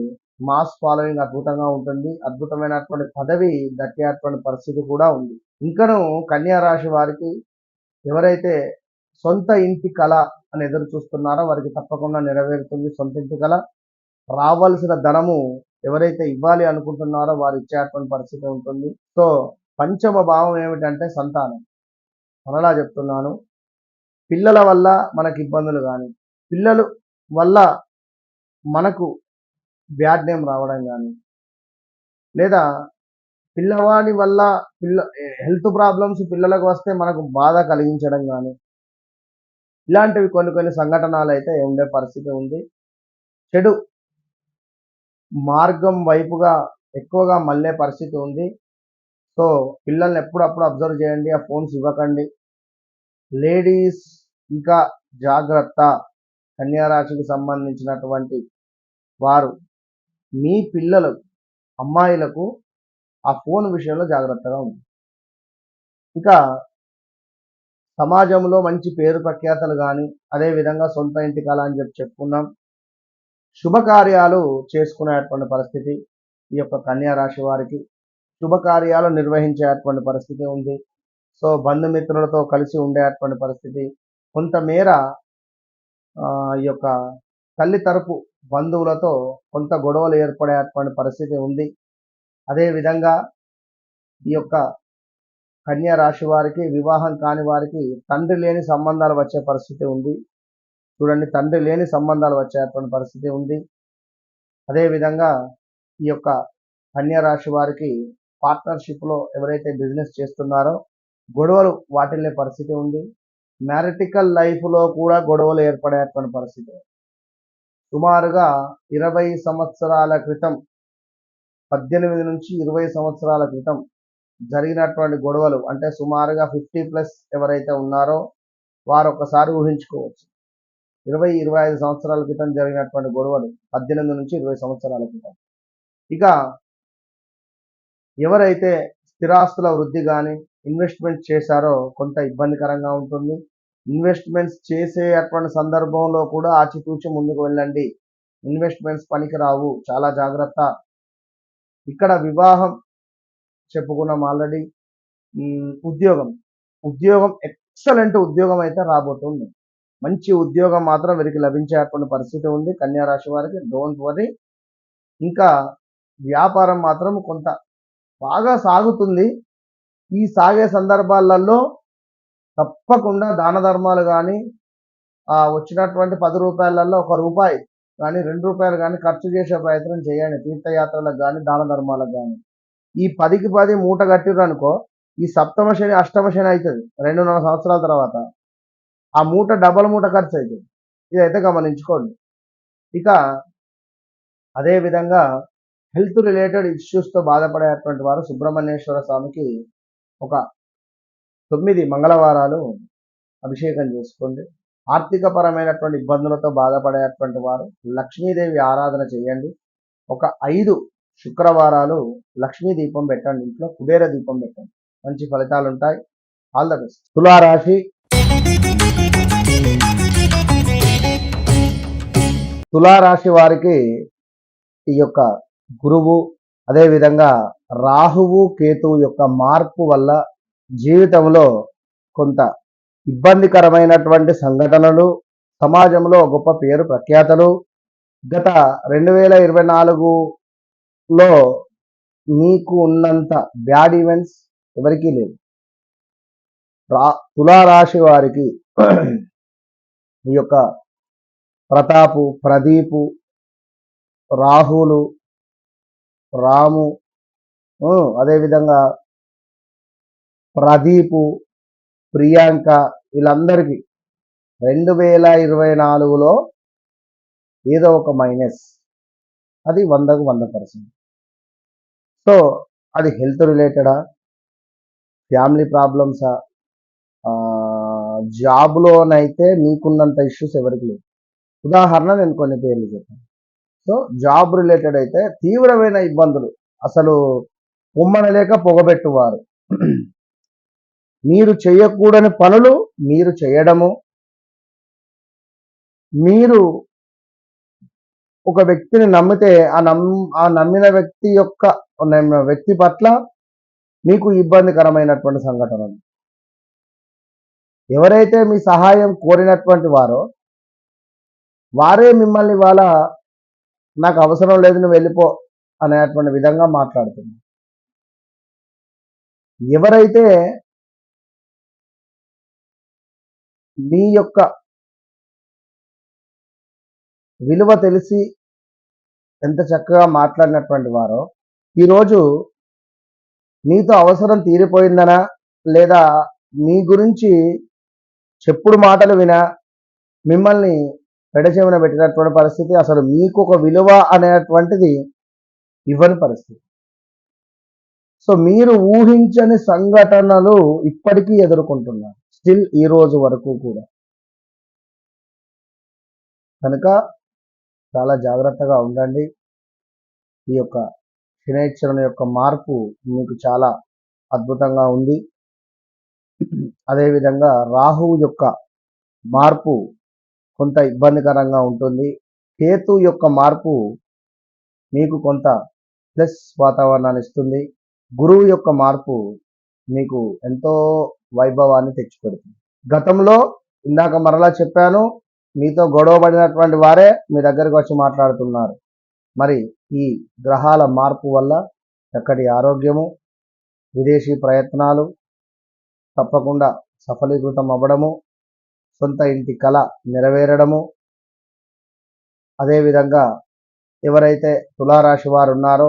మాస్ ఫాలోయింగ్ అద్భుతంగా ఉంటుంది. అద్భుతమైనటువంటి పదవి దక్కేటువంటి పరిస్థితి కూడా ఉంది. ఇంకను కన్యా రాశి వారికి ఎవరైతే సొంత ఇంటి కళ అని ఎదురు చూస్తున్నారో వారికి తప్పకుండా నెరవేరుతుంది సొంత ఇంటి కళ. రావాల్సిన ధనము ఎవరైతే ఇవ్వాలి అనుకుంటున్నారో వారు ఇచ్చేటువంటి పరిస్థితి ఉంటుంది. సో పంచమ భావం ఏమిటంటే సంతానం. మరలా చెప్తున్నాను, పిల్లల వల్ల మనకి ఇబ్బందులు కానీ, పిల్లలు వల్ల మనకు బ్యాడ్ నేమ్ రావడం కానీ, లేదా పిల్లవాడి వల్ల హెల్త్ ప్రాబ్లమ్స్ పిల్లలకు వస్తే మనకు బాధ కలిగించడం కానీ, ఇలాంటివి కొన్ని సంఘటనలు అయితే ఉండే పరిస్థితి ఉంది. చెడు మార్గం వైపుగా ఎక్కువగా మళ్ళే పరిస్థితి ఉంది. సో పిల్లల్ని ఎప్పుడప్పుడు అబ్జర్వ్ చేయండి, ఆ ఫోన్స్ ఇవ్వకండి. లేడీస్ ఇంకా జాగ్రత్త. కన్యా రాశికి సంబంధించినటువంటి వారు మీ పిల్లలు అమ్మాయిలకు ఆ ఫోన్ విషయంలో జాగ్రత్తగా ఉంది. ఇక సమాజంలో మంచి పేరు ప్రఖ్యాతలు కానీ, అదేవిధంగా సొంత ఇంటి కళ అని చెప్పుకున్నాం. శుభకార్యాలు చేసుకునేటువంటి పరిస్థితి ఈ యొక్క కన్యా రాశి వారికి. శుభకార్యాలు నిర్వహించేటువంటి పరిస్థితి ఉంది. సో బంధుమిత్రులతో కలిసి ఉండేటువంటి పరిస్థితి, కొంతమేర ఈ యొక్క తల్లి తరపు బంధువులతో కొంత గొడవలు ఏర్పడేటువంటి పరిస్థితి ఉంది. అదేవిధంగా ఈ యొక్క కన్యా రాశి వారికి వివాహం కాని వారికి తండ్రి లేని సంబంధాలు వచ్చే పరిస్థితి ఉంది. చూడండి, తండ్రి లేని సంబంధాలు వచ్చేటువంటి పరిస్థితి ఉంది. అదేవిధంగా ఈ యొక్క కన్యా రాశి వారికి పార్ట్నర్షిప్లో ఎవరైతే బిజినెస్ చేస్తున్నారో గొడవలు వాటిల్లే పరిస్థితి ఉంది. మ్యారిటికల్ లైఫ్లో కూడా గొడవలు ఏర్పడేటువంటి పరిస్థితి. సుమారుగా 20 సంవత్సరాల క్రితం, 18 నుంచి 20 సంవత్సరాల క్రితం జరిగినటువంటి గొడవలు, అంటే సుమారుగా 50+ ఎవరైతే ఉన్నారో వారు ఒకసారి ఊహించుకోవచ్చు. 20-25 సంవత్సరాల క్రితం జరిగినటువంటి గొడవలు, 18 నుంచి 20 సంవత్సరాల క్రితం. ఇక ఎవరైతే స్థిరాస్తుల వృద్ధి కానీ ఇన్వెస్ట్మెంట్ చేశారో కొంత ఇబ్బందికరంగా ఉంటుంది. ఇన్వెస్ట్మెంట్స్ చేసేటువంటి సందర్భంలో కూడా ఆచితూచి ముందుకు వెళ్ళండి. ఇన్వెస్ట్మెంట్స్ పనికి రావు, చాలా జాగ్రత్త. ఇక్కడ వివాహం చెప్పుకున్నాం ఆల్రెడీ. ఉద్యోగం ఎక్సలెంట్ ఉద్యోగం అయితే రాబోతుంది. మంచి ఉద్యోగం మాత్రం వీరికి లభించేటువంటి పరిస్థితి ఉంది కన్యా రాశి వారికి. Don't worry. ఇంకా వ్యాపారం మాత్రం కొంత బాగా సాగుతుంది. ఈ సాగే సందర్భాలలో తప్పకుండా దాన ధర్మాలు కానీ, ఆ వచ్చినటువంటి 10 రూపాయలలో ఒక రూపాయి కానీ 2 రూపాయలు కానీ ఖర్చు చేసే ప్రయత్నం చేయండి. తీర్థయాత్రలకు కానీ దాన ధర్మాలకు కానీ. ఈ 10కి 10 మూట కట్టిర్రు అనుకో, ఈ సప్తమ శని అష్టమ శని అవుతుంది 2.5 సంవత్సరాల తర్వాత. ఆ మూట డబల్ మూట ఖర్చు అవుతుంది. ఇదైతే గమనించుకోండి. ఇక అదే విధంగా హెల్త్ రిలేటెడ్ ఇష్యూస్తో బాధపడేటువంటి వారు సుబ్రహ్మణ్యేశ్వర స్వామికి ఒక 9 మంగళవారాలు అభిషేకం చేసుకోండి. ఆర్థిక పరమైనటువంటి ఇబ్బందులతో బాధపడేటువంటి వారు లక్ష్మీదేవి ఆరాధన చేయండి. ఒక 5 శుక్రవారాలు లక్ష్మీ దీపం పెట్టండి, ఇంట్లో కుబేర దీపం పెట్టండి, మంచి ఫలితాలు ఉంటాయి. All the best. తులారాశి. తులారాశి వారికి ఈ యొక్క గురువు అదేవిధంగా రాహువు కేతువు యొక్క మార్పు వల్ల జీవితంలో కొంత ఇబ్బందికరమైనటువంటి సంఘటనలు, సమాజంలో గొప్ప పేరు ప్రఖ్యాతలు గత 2024లో మీకు ఉన్నంత బ్యాడ్ ఈవెంట్స్ ఎవరికీ లేవు. తులారాశి వారికి ఈ యొక్క ప్రతాపు, ప్రదీపు, రాహులు, రాము, అదేవిధంగా ప్రదీపు, ప్రియాంక వీళ్ళందరికీ 2024లో ఏదో ఒక మైనస్, అది 100కు 100%. సో అది హెల్త్ రిలేటెడా, ఫ్యామిలీ ప్రాబ్లమ్సా, జాబ్లోనైతే మీకున్నంత ఇష్యూస్ ఎవరికి లేవు. ఉదాహరణ నేను కొన్ని పేర్లు చెప్పాను. సో జాబ్ రిలేటెడ్ అయితే తీవ్రమైన ఇబ్బందులు, అసలు పొమ్మనలేక పొగబెట్టువారు, మీరు చేయకూడని పనులు మీరు చేయడము, మీరు ఒక వ్యక్తిని నమ్మితే ఆ నమ్మిన వ్యక్తి పట్ల మీకు ఇబ్బందికరమైనటువంటి సంఘటనలు. ఎవరైతే మీ సహాయం కోరినటువంటి వారో వారే మిమ్మల్ని ఇవాళ నాకు అవసరం లేదు నువ్వు వెళ్ళిపో అనేటువంటి విధంగా మాట్లాడుతున్నారు. ఎవరైతే మీ యొక్క విలువ తెలిసి ఎంత చక్కగా మాట్లాడినటువంటి వారో ఈరోజు మీతో అవసరం తీరిపోయిందనా, లేదా మీ గురించి చెప్పుడు మాటలు వినా మిమ్మల్ని పెడచెవిన పెట్టినటువంటి పరిస్థితి, అసలు మీకు ఒక విలువ అనేటువంటిది ఇవ్వని పరిస్థితి. సో మీరు ఊహించని సంఘటనలు ఇప్పటికీ ఎదుర్కొంటున్నారు, స్టిల్ ఈ రోజు వరకు కూడా. కనుక చాలా జాగ్రత్తగా ఉండండి. ఈ యొక్క శనైశ్వరుని యొక్క మార్పు మీకు చాలా అద్భుతంగా ఉంది. అదేవిధంగా రాహువు యొక్క మార్పు కొంత ఇబ్బందికరంగా ఉంటుంది. కేతు యొక్క మార్పు మీకు కొంత ప్లస్ వాతావరణాన్ని ఇస్తుంది. గురువు యొక్క మార్పు మీకు ఎంతో వైభవాన్ని తెచ్చిపెడుతుంది. గతంలో ఇందాక మరలా చెప్పాను, మీతో గొడవ పడినటువంటి వారే మీ దగ్గరికి వచ్చి మాట్లాడుతున్నారు. మరి ఈ గ్రహాల మార్పు వల్ల చక్కటి ఆరోగ్యము, విదేశీ ప్రయత్నాలు తప్పకుండా సఫలీకృతం అవ్వడము, సొంత ఇంటి కళ నెరవేరడము, అదేవిధంగా ఎవరైతే తులారాశి వారు ఉన్నారో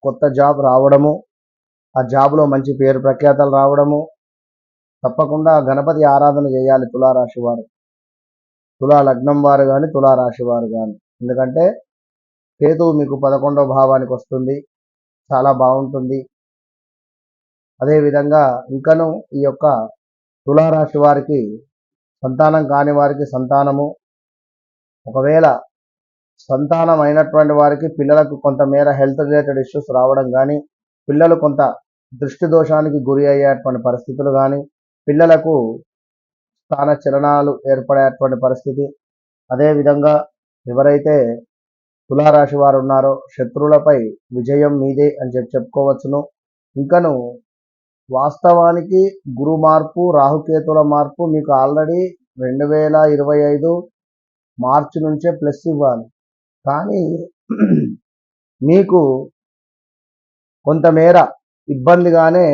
కొత్త జాబ్ రావడము, ఆ జాబ్లో మంచి పేరు ప్రఖ్యాతలు రావడము, తప్పకుండా గణపతి ఆరాధన చేయాలి తులారాశి వారు, తులా లగ్నం వారు కానీ తులారాశి వారు కానీ. ఎందుకంటే కేతువు మీకు 11వ భావానికి వస్తుంది, చాలా బాగుంటుంది. అదేవిధంగా ఇంకను ఈ యొక్క తులారాశి వారికి సంతానం కాని వారికి సంతానము, ఒకవేళ సంతానం అయినటువంటి వారికి పిల్లలకు కొంతమేర హెల్త్ రిలేటెడ్ ఇష్యూస్ రావడం కానీ, పిల్లలు కొంత దృష్టి దోషానికి గురి అయ్యేటువంటి పరిస్థితులు కానీ, పిల్లలకు స్థాన చలనాలు ఏర్పడేటువంటి పరిస్థితి. అదేవిధంగా ఎవరైతే తులారాశి వారు ఉన్నారో శత్రువులపై విజయం మీదే అని చెప్పుకోవచ్చును. ఇంకను వాస్తవానికి గురు మార్పు, రాహుకేతుల మార్పు మీకు ఆల్రెడీ 2025 మార్చి నుంచే ప్లస్ ఇవ్వాలి, కానీ మీకు కొంతమేర ఇబ్బందిగానే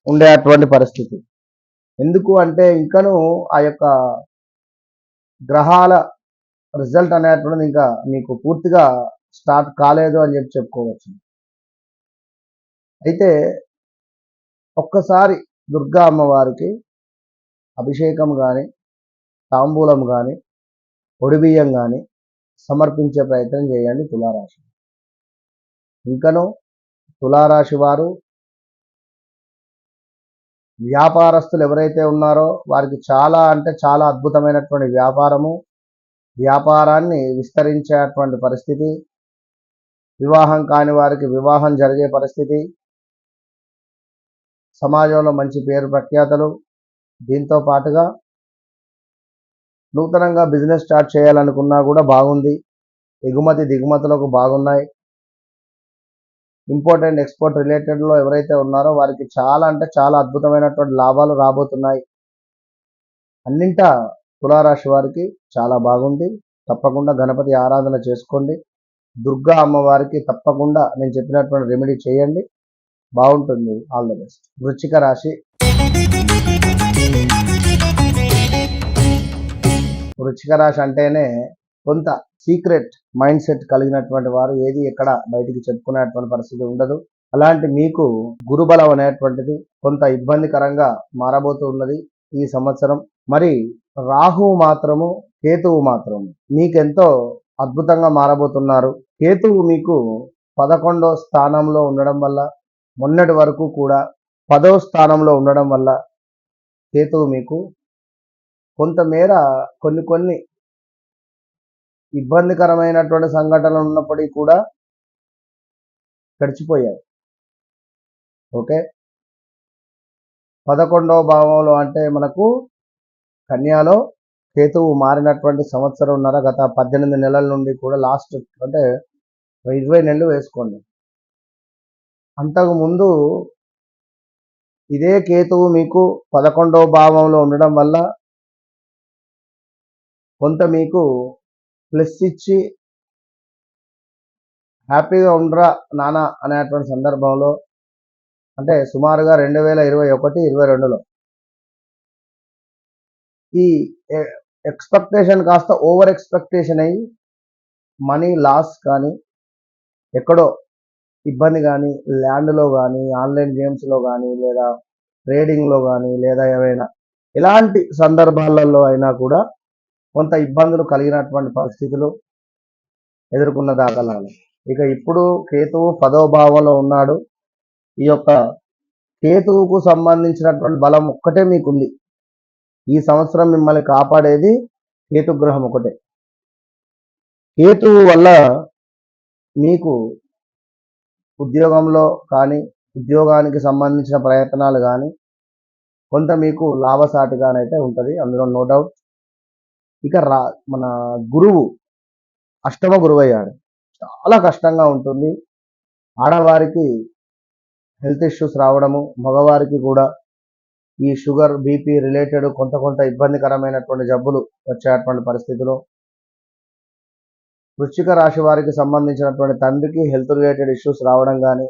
ఉండేటువంటి పరిస్థితి. ఎందుకు అంటే ఇంకను ఆ యొక్క గ్రహాల రిజల్ట్ అనేటువంటిది ఇంకా మీకు పూర్తిగా స్టార్ట్ కాలేదు అని చెప్పుకోవచ్చు. అయితే ఒక్కసారి దుర్గా అమ్మవారికి అభిషేకం కానీ, తాంబూలం కానీ, పొడిబియ్యం కానీ సమర్పించే ప్రయత్నం చేయండి తులారాశి. ఇంకను తులారాశి వారు వ్యాపారస్తులు ఎవరైతే ఉన్నారో వారికి చాలా అంటే చాలా అద్భుతమైనటువంటి వ్యాపారాన్ని విస్తరించేటువంటి పరిస్థితి, వివాహం కాని వారికి వివాహం జరిగే పరిస్థితి, సమాజంలో మంచి పేరు ప్రఖ్యాతలు, దీంతో పాటుగా నూతనంగా బిజినెస్ స్టార్ట్ చేయాలనుకున్నా కూడా బాగుంది. ఎగుమతి దిగుమతులకు బాగున్నాయి. ఇంపోర్ట్ అండ్ ఎక్స్పోర్ట్ రిలేటెడ్లో ఎవరైతే ఉన్నారో వారికి చాలా అంటే చాలా అద్భుతమైనటువంటి లాభాలు రాబోతున్నాయి. అన్నింటా తులారాశి వారికి చాలా బాగుంది. తప్పకుండా గణపతి ఆరాధన చేసుకోండి. దుర్గా అమ్మవారికి తప్పకుండా నేను చెప్పినటువంటి రెమెడీ చేయండి, బాగుంటుంది. All the best. వృశ్చిక రాశి. వృశ్చిక రాశి అంటేనే కొంత సీక్రెట్ మైండ్ సెట్ కలిగినటువంటి వారు, ఏది ఎక్కడ బయటికి చెప్పుకునేటువంటి పరిస్థితి ఉండదు. అలాంటి మీకు గురుబలం అనేటువంటిది కొంత ఇబ్బందికరంగా మారబోతూ ఉన్నది ఈ సంవత్సరం. మరి రాహువు మాత్రము, కేతువు మాత్రము మీకెంతో అద్భుతంగా మారబోతున్నారు. కేతువు మీకు 11వ స్థానంలో ఉండడం వల్ల, మొన్నటి వరకు కూడా 10వ స్థానంలో ఉండడం వల్ల కేతువు మీకు కొంతమేర కొన్ని ఇబ్బందికరమైనటువంటి సంఘటనలు ఉన్నప్పటికీ కూడా గడిచిపోయాయి. ఓకే, 11వ భావంలో అంటే మనకు కన్యాలో కేతువు మారినటువంటి సంవత్సరంన్నర, గత 18 నెలల నుండి కూడా లాస్ట్ అంటే 20 నెలలు వేసుకోండి. అంతకుముందు ఇదే కేతువు మీకు 11వ భావంలో ఉండడం వల్ల కొంత మీకు ప్లస్ ఇచ్చి హ్యాపీగా ఉండరా నాన్న అనేటువంటి సందర్భంలో, అంటే సుమారుగా 2021-22లో ఈ ఎక్స్పెక్టేషన్ కాస్త ఓవర్ ఎక్స్పెక్టేషన్ అయ్యి మనీ లాస్ కానీ, ఎక్కడో ఇబ్బంది కానీ, ల్యాండ్లో కానీ, ఆన్లైన్ గేమ్స్లో కానీ, లేదా ట్రేడింగ్లో కానీ, లేదా ఏవైనా ఇలాంటి సందర్భాలలో అయినా కూడా కొంత ఇబ్బందులు కలిగినటువంటి పరిస్థితులు ఎదుర్కొన్న దాఖలాలు. ఇక ఇప్పుడు కేతువు 10వ భావంలో ఉన్నాడు. ఈ యొక్క కేతువుకు సంబంధించినటువంటి బలం ఒక్కటే మీకుంది. ఈ సంవత్సరం మిమ్మల్ని కాపాడేది కేతుగ్రహం ఒకటే. కేతువు వల్ల మీకు ఉద్యోగంలో కానీ, ఉద్యోగానికి సంబంధించిన ప్రయత్నాలు కానీ కొంత మీకు లాభసాటిగానైతే ఉంటుంది, అందులో నో డౌట్. ఇక మన గురువు అష్టమ గురువు అయ్యాడు. చాలా కష్టంగా ఉంటుంది. ఆడవారికి హెల్త్ ఇష్యూస్ రావడము, మగవారికి కూడా ఈ షుగర్, బీపీ రిలేటెడ్ కొంత ఇబ్బందికరమైనటువంటి జబ్బులు వచ్చేటువంటి పరిస్థితిలో, వృశ్చిక రాశి వారికి సంబంధించినటువంటి తండ్రికి హెల్త్ రిలేటెడ్ ఇష్యూస్ రావడం కానీ,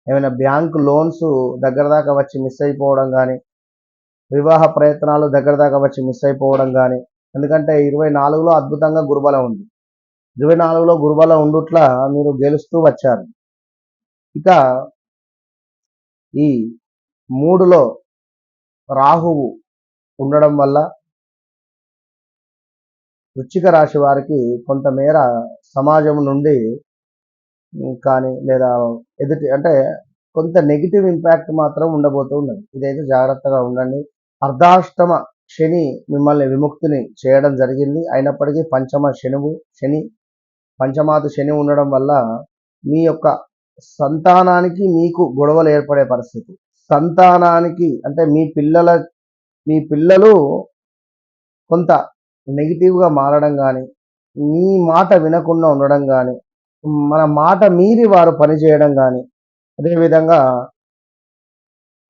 ఏమైనా బ్యాంక్ లోన్స్ దగ్గర దాకా వచ్చి మిస్ అయిపోవడం కానీ, వివాహ ప్రయత్నాలు దగ్గర దాకా వచ్చి మిస్ అయిపోవడం కానీ, ఎందుకంటే 24లో అద్భుతంగా గురుబలం ఉంది. 24లో గురుబలం ఉండుట్లా మీరు గెలుస్తూ వచ్చారు. ఇక ఈ 3లో రాహువు ఉండడం వల్ల వృశ్చిక రాశి వారికి కొంతమేర సమాజం నుండి కానీ, లేదా ఎదుటి అంటే కొంత నెగిటివ్ ఇంపాక్ట్ మాత్రం ఉండబోతున్నది. ఇదైతే జాగ్రత్తగా ఉండండి. అర్ధాష్టమ శని మిమ్మల్ని విముక్తిని చేయడం జరిగింది. అయినప్పటికీ పంచమాది శని ఉండడం వల్ల మీ యొక్క సంతానానికి మీకు గొడవలు ఏర్పడే పరిస్థితి. సంతానానికి అంటే మీ పిల్లలు కొంత నెగిటివ్గా మారడం కానీ, మీ మాట వినకుండా ఉండడం కానీ, మన మాట మీరి వారు పనిచేయడం కానీ, అదేవిధంగా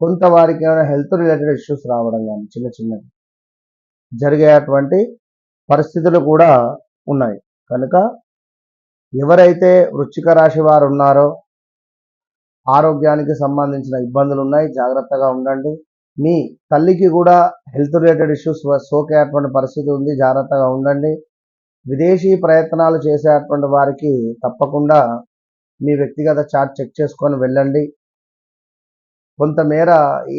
కొంత వారికి ఏమైనా హెల్త్ రిలేటెడ్ ఇష్యూస్ రావడం కానీ చిన్నవి జరిగేటువంటి పరిస్థితులు కూడా ఉన్నాయి. కనుక ఎవరైతే వృశ్చిక రాశి వారు ఉన్నారో ఆరోగ్యానికి సంబంధించిన ఇబ్బందులు ఉన్నాయి, జాగ్రత్తగా ఉండండి. మీ తల్లికి కూడా హెల్త్ రిలేటెడ్ ఇష్యూస్ సోకేటువంటి పరిస్థితి ఉంది, జాగ్రత్తగా ఉండండి. విదేశీ ప్రయత్నాలు చేసేటువంటి వారికి తప్పకుండా మీ వ్యక్తిగత చార్ట్ చెక్ చేసుకొని వెళ్ళండి. కొంతమేర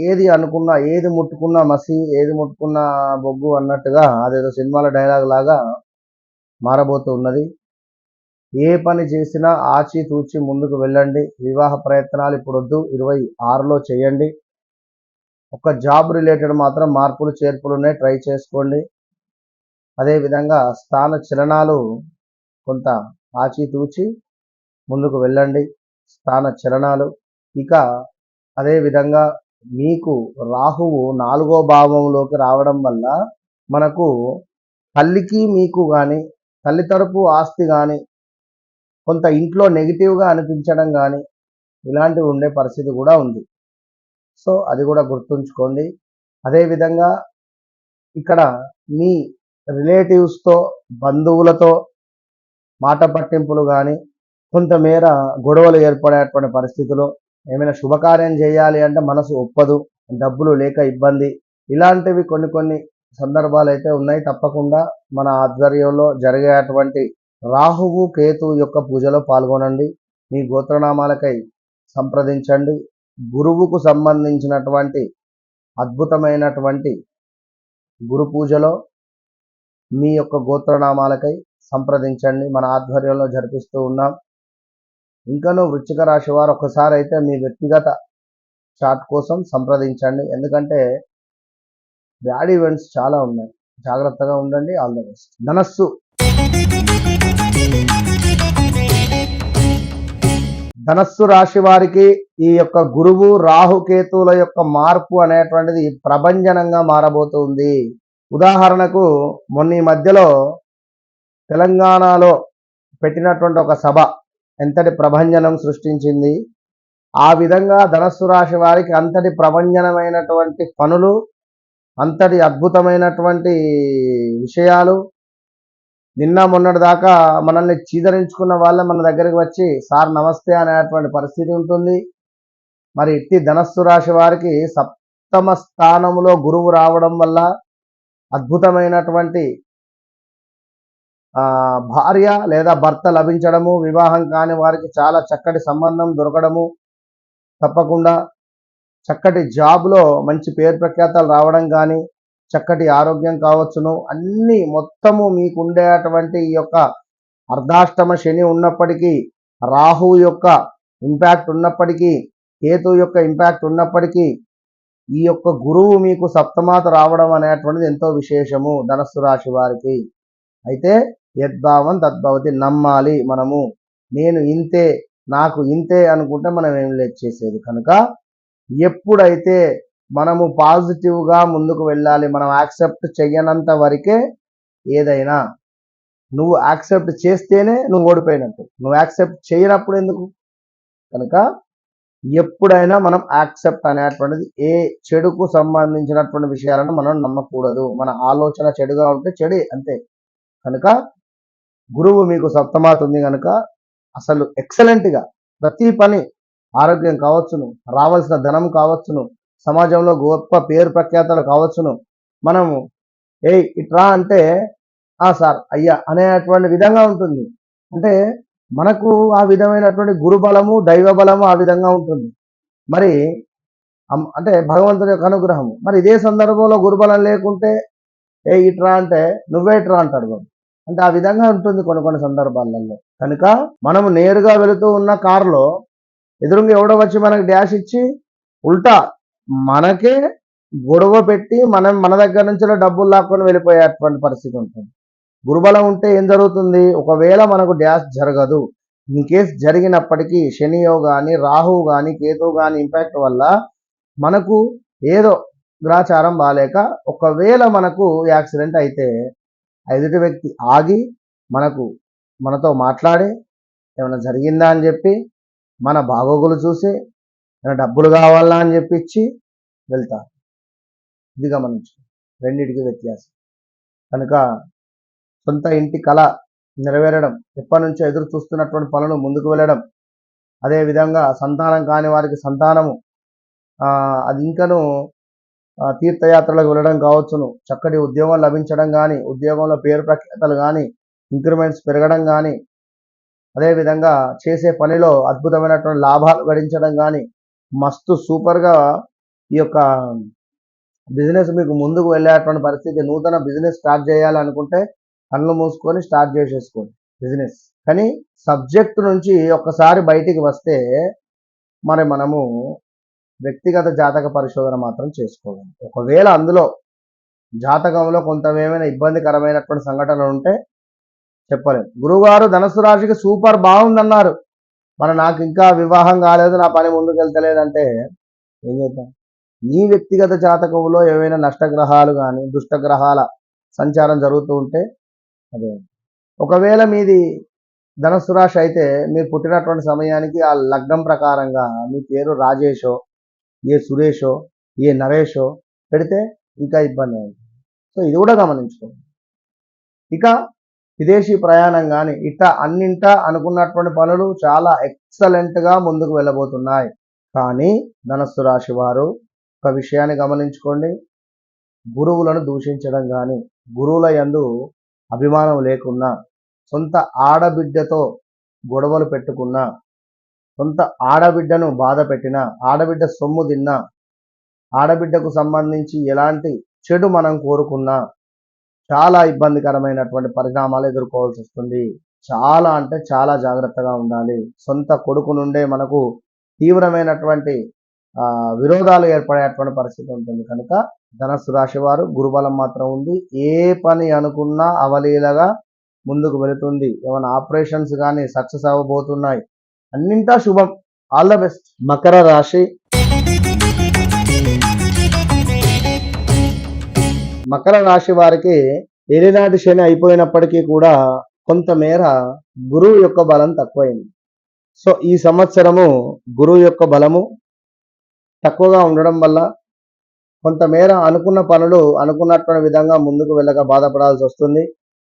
ఏది అనుకున్నా, ఏది ముట్టుకున్నా మసి, ఏది ముట్టుకున్నా బొగ్గు అన్నట్టుగా అదేదో సినిమాల డైలాగ్ లాగా మారబోతూ ఉన్నది. ఏ పని చేసినా ఆచితూచి ముందుకు వెళ్ళండి. వివాహ ప్రయత్నాలు ఇప్పుడు వద్దు, 26లో చేయండి. ఒక జాబ్ రిలేటెడ్ మాత్రం మార్పులు చేర్పులు ఉన్నాయి, ట్రై చేసుకోండి. అదేవిధంగా స్థాన చలనాలు కొంత ఆచితూచి ముందుకు వెళ్ళండి, స్థాన చలనాలు. ఇక అదేవిధంగా మీకు రాహువు 4వ భావంలోకి రావడం వల్ల మనకు తల్లికి మీకు కానీ, తల్లి తరపు ఆస్తి కానీ, కొంత ఇంట్లో నెగిటివ్గా అనిపించడం కానీ ఇలాంటివి ఉండే పరిస్థితి కూడా ఉంది. సో అది కూడా గుర్తుంచుకోండి. అదేవిధంగా ఇక్కడ మీ రిలేటివ్స్తో, బంధువులతో మాట పట్టింపులు కానీ, కొంతమేర గొడవలు ఏర్పడేటువంటి పరిస్థితులు, ఏమైనా శుభకార్యం చేయాలి అంటే మనసు ఒప్పదు, డబ్బులు లేక ఇబ్బంది, ఇలాంటివి కొన్ని సందర్భాలు అయితే ఉన్నాయి. తప్పకుండా మన ఆధ్వర్యంలో జరిగేటువంటి రాహువు కేతు యొక్క పూజలో పాల్గొనండి. మీ గోత్రనామాలకై సంప్రదించండి. గురువుకు సంబంధించినటువంటి అద్భుతమైనటువంటి గురు పూజలో మీ యొక్క గోత్రనామాలకై సంప్రదించండి. మన ఆధ్వర్యంలో జరిపిస్తూ ఉన్నాం. ఇంకనూ వృశ్చిక రాశి వారు ఒకసారి అయితే మీ వ్యక్తిగత చార్ట్ కోసం సంప్రదించండి. ఎందుకంటే బ్యాడ్ ఈవెంట్స్ చాలా ఉన్నాయి, జాగ్రత్తగా ఉండండి. All the best. ధనస్సు రాశి వారికి ఈ యొక్క గురువు రాహుకేతువుల యొక్క మార్పు అనేటువంటిది ప్రభంజనంగా మారబోతుంది. ఉదాహరణకు మొన్న ఈ మధ్యలో తెలంగాణలో పెట్టినటువంటి ఒక సభ ఎంతటి ప్రభంజనం సృష్టించింది. ఆ విధంగా ధనస్సు రాశి వారికి అంతటి ప్రభంజనమైనటువంటి పనులు, అంతటి అద్భుతమైనటువంటి విషయాలు, నిన్న మొన్నటి దాకా మనల్ని చీదరించుకున్న వాళ్ళే మన దగ్గరికి వచ్చి సార్ నమస్తే అనేటువంటి పరిస్థితి ఉంటుంది. మరి ఇట్టి ధనస్సు రాశి వారికి సప్తమ స్థానంలో గురువు రావడం వల్ల అద్భుతమైనటువంటి భార్య లేదా భర్త లభించడము, వివాహం కాని వారికి చాలా చక్కటి సంబంధం దొరకడము, తప్పకుండా చక్కటి జాబ్లో మంచి పేరు ప్రఖ్యాతలు రావడం కానీ, చక్కటి ఆరోగ్యం కావచ్చును, అన్నీ మొత్తము మీకు ఉండేటువంటి ఈ యొక్క అర్ధాష్టమ శని ఉన్నప్పటికీ, రాహు యొక్క ఇంపాక్ట్ ఉన్నప్పటికీ, కేతు యొక్క ఇంపాక్ట్ ఉన్నప్పటికీ, ఈ యొక్క గురువు మీకు సప్తమాత రావడం అనేటువంటిది ఎంతో విశేషము ధనస్సు రాశి వారికి. అయితే యద్భావం తద్భవతి, నమ్మాలి మనము. నేను ఇంతే, నాకు ఇంతే అనుకుంటే మనం ఏం లేదు చేసేది. కనుక ఎప్పుడైతే మనము పాజిటివ్గా ముందుకు వెళ్ళాలి, మనం యాక్సెప్ట్ చెయ్యనంత వరకే ఏదైనా. నువ్వు యాక్సెప్ట్ చేస్తేనే నువ్వు ఓడిపోయినట్టు, నువ్వు యాక్సెప్ట్ చేయనప్పుడు ఎందుకు? కనుక ఎప్పుడైనా మనం యాక్సెప్ట్ అనేటువంటిది, ఏ చెడుకు సంబంధించినటువంటి విషయాలను మనం నమ్మకూడదు. మన ఆలోచన చెడుగా ఉంటే చెడే అంతే. కనుక గురువు మీకు సప్తమాత ఉంది కనుక అసలు ఎక్సలెంట్గా ప్రతి పని, ఆరోగ్యం కావచ్చును, రావాల్సిన ధనం కావచ్చును, సమాజంలో గొప్ప పేరు ప్రఖ్యాతలు కావచ్చును, మనము ఇట్రా అంటే సార్ అయ్యా అనేటువంటి విధంగా ఉంటుంది. అంటే మనకు ఆ విధమైనటువంటి గురుబలము, దైవ బలము ఆ విధంగా ఉంటుంది. మరి అంటే భగవంతుని యొక్క అనుగ్రహము. మరి ఇదే సందర్భంలో గురుబలం లేకుంటే ఇట్రా అంటే నువ్వే ఇట్రా అంటాడు బాబు. అంటే ఆ విధంగా ఉంటుంది కొన్ని సందర్భాలలో. కనుక మనము నేరుగా వెళుతూ ఉన్న కారులో ఎదురుగా ఎవడో వచ్చి మనకి డ్యాష్ ఇచ్చి ఉల్టా మనకే గొడవ పెట్టి మన దగ్గర నుంచి డబ్బులు లాక్కొని వెళ్ళిపోయేటువంటి పరిస్థితి ఉంటుంది. గురుబలం ఉంటే ఏం జరుగుతుంది? ఒకవేళ మనకు డ్యాష్ జరగదు, ఇన్ కేస్ జరిగినప్పటికీ శనియో కానీ, రాహువు కానీ, కేతువు కానీ ఇంపాక్ట్ వల్ల మనకు ఏదో గ్రాచారం బాలేక ఒకవేళ మనకు యాక్సిడెంట్ అయితే ఎదుటి వ్యక్తి ఆగి మనతో మాట్లాడి ఏమైనా జరిగిందా అని చెప్పి, మన బాగోగులు చూసి ఏమైనా డబ్బులు కావాలా అని చెప్పి ఇచ్చి వెళ్తారు. ఇది గమనించు, రెండింటికి వ్యత్యాసం. కనుక సొంత ఇంటి కళ నెరవేరడం, ఎప్పటి నుంచో ఎదురు చూస్తున్నటువంటి పనులు ముందుకు వెళ్ళడం, అదేవిధంగా సంతానం కాని వారికి సంతానము, అది ఇంకను తీర్థయాత్రలకు వెళ్ళడం కావచ్చును, చక్కటి ఉద్యోగం లభించడం కానీ, ఉద్యోగంలో పేరు ప్రఖ్యాతలు కానీ, ఇంక్రిమెంట్స్ పెరగడం కానీ, అదేవిధంగా చేసే పనిలో అద్భుతమైనటువంటి లాభాలు గడించడం కానీ, మస్తు సూపర్గా ఈ యొక్క బిజినెస్ మీకు ముందుకు వెళ్ళేటువంటి పరిస్థితి. నూతన బిజినెస్ స్టార్ట్ చేయాలనుకుంటే కళ్ళు మూసుకొని స్టార్ట్ చేసేసుకోండి బిజినెస్. కానీ సబ్జెక్టు నుంచి ఒక్కసారి బయటికి వస్తే మరి మనము వ్యక్తిగత జాతక పరిశోధన మాత్రం చేసుకోవాలి. ఒకవేళ అందులో జాతకంలో కొంత ఏమైనా ఇబ్బందికరమైనటువంటి సంఘటనలు ఉంటే చెప్పలేము. గురువుగారు ధనుసు రాశికి సూపర్ బాగుందన్నారు, మరి నాకు ఇంకా వివాహం కాలేదు, నా పని ముందుకు వెళ్తలేదంటే ఏం చేద్దాం? నీ వ్యక్తిగత జాతకంలో ఏవైనా నష్టగ్రహాలు కానీ దుష్టగ్రహాల సంచారం జరుగుతూ ఉంటే అదే. ఒకవేళ మీది ధనుసు రాశి అయితే మీరు పుట్టినటువంటి సమయానికి ఆ లగ్నం ప్రకారంగా మీ పేరు రాజేషో, ఏ సురేషో, ఏ నరేషో పెడితే ఇంకా ఇబ్బంది అయింది. సో ఇది కూడా గమనించుకోండి. ఇక విదేశీ ప్రయాణం కానీ ఇట్లా అన్నింటా అనుకున్నటువంటి పనులు చాలా ఎక్సలెంట్గా ముందుకు వెళ్ళబోతున్నాయి. కానీ ధనుస్సు రాశి వారు ఒక విషయాన్ని గమనించుకోండి, గురువులను దూషించడం కానీ, గురువుల యందు అభిమానం లేకున్నా, సొంత ఆడబిడ్డతో గొడవలు పెట్టుకున్నా, సొంత ఆడబిడ్డను బాధ పెట్టినా, ఆడబిడ్డ సొమ్ము తిన్నా, ఆడబిడ్డకు సంబంధించి ఎలాంటి చెడు మనం కోరుకున్నా చాలా ఇబ్బందికరమైనటువంటి పరిణామాలు ఎదుర్కోవాల్సి వస్తుంది. చాలా అంటే చాలా జాగ్రత్తగా ఉండాలి. సొంత కొడుకు నుండే మనకు తీవ్రమైనటువంటి విరోధాలు ఏర్పడేటువంటి పరిస్థితి ఉంటుంది. కనుక ధనుస్సు రాశి వారు గురుబలం మాత్రం ఉంది, ఏ పని అనుకున్నా అవలీలగా ముందుకు వెళుతుంది. ఏమైనా ఆపరేషన్స్ కానీ సక్సెస్ అవ్వబోతున్నాయి. అన్నింటా శుభం. All the best. మకర రాశి. మకర రాశి వారికి ఏలినాటి శని అయిపోయినప్పటికీ కూడా కొంతమేర గురువు యొక్క బలం తక్కువైంది. సో ఈ సంవత్సరము గురువు యొక్క బలము తక్కువగా ఉండడం వల్ల కొంతమేర అనుకున్న పనులు అనుకున్నటువంటి విధంగా ముందుకు వెళ్ళక బాధపడాల్సి వస్తుంది.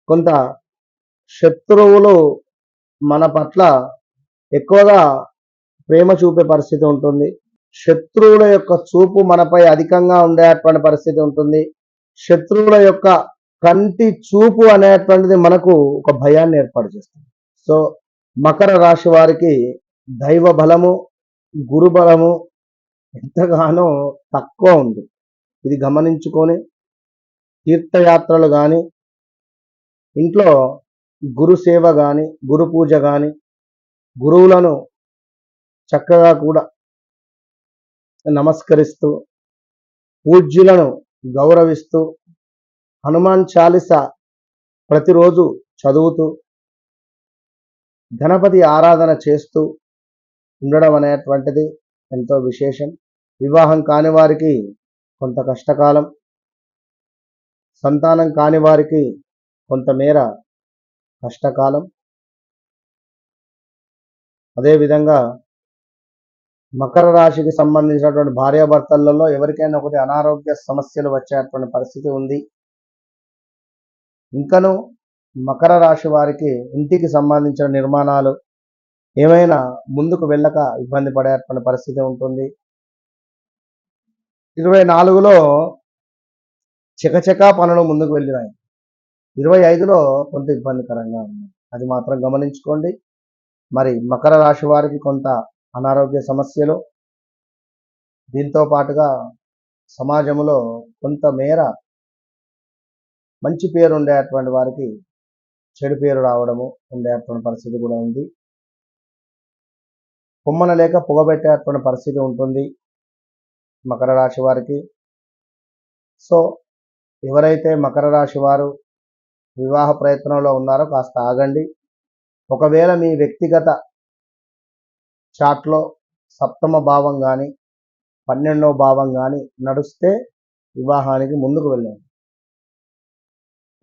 కొంత శత్రువులు మన పట్ల ఎక్కువగా ప్రేమ చూపే పరిస్థితి ఉంటుంది. శత్రువుల యొక్క చూపు మనపై అధికంగా ఉండేటువంటి పరిస్థితి ఉంటుంది. శత్రువుల యొక్క కంటి చూపు అనేటువంటిది మనకు ఒక భయాన్ని ఏర్పాటు చేస్తుంది. సో మకర రాశి వారికి దైవ బలము, గురు బలము ఎంతగానో తక్కువ ఉంది. ఇది గమనించుకొని తీర్థయాత్రలు కానీ, ఇంట్లో గురు సేవ కానీ, గురు పూజ కానీ, గురువులను చక్కగా కూడా నమస్కరిస్తూ, పూజ్యులను గౌరవిస్తూ, హనుమాన్ చాలీస ప్రతిరోజు చదువుతూ, గణపతి ఆరాధన చేస్తూ ఉండడం అనేటువంటిది ఎంతో విశేషం. వివాహం కాని వారికి కొంత కష్టకాలం, సంతానం కాని వారికి కొంతమేర కష్టకాలం. అదేవిధంగా మకర రాశికి సంబంధించినటువంటి భార్యాభర్తలలో ఎవరికైనా ఒకటి అనారోగ్య సమస్యలు వచ్చేటువంటి పరిస్థితి ఉంది. ఇంకను మకర రాశి వారికి ఇంటికి సంబంధించిన నిర్మాణాలు ఏమైనా ముందుకు వెళ్ళక ఇబ్బంది పడేటువంటి పరిస్థితి ఉంటుంది. 24లో చకచకా పనులు ముందుకు వెళ్ళినాయి. 25లో కొంత ఇబ్బందికరంగా ఉంది. అది మాత్రం గమనించుకోండి. మరి మకర రాశి వారికి కొంత అనారోగ్య సమస్యలు, దీంతో పాటుగా సమాజంలో కొంతమేర మంచి పేరు ఉండేటువంటి వారికి చెడు పేరు రావడము ఉండేటువంటి పరిస్థితి కూడా ఉంది. కొమ్మన లేక పొగబెట్టేటువంటి పరిస్థితి ఉంటుంది మకర రాశి వారికి. సో ఎవరైతే మకర రాశి వారు వివాహ ప్రయత్నంలో ఉన్నారో కాస్త ఆగండి. ఒకవేళ మీ వ్యక్తిగత చాట్లో సప్తమ భావం కానీ 12వ భావం కానీ నడుస్తే వివాహానికి ముందుకు వెళ్ళండి.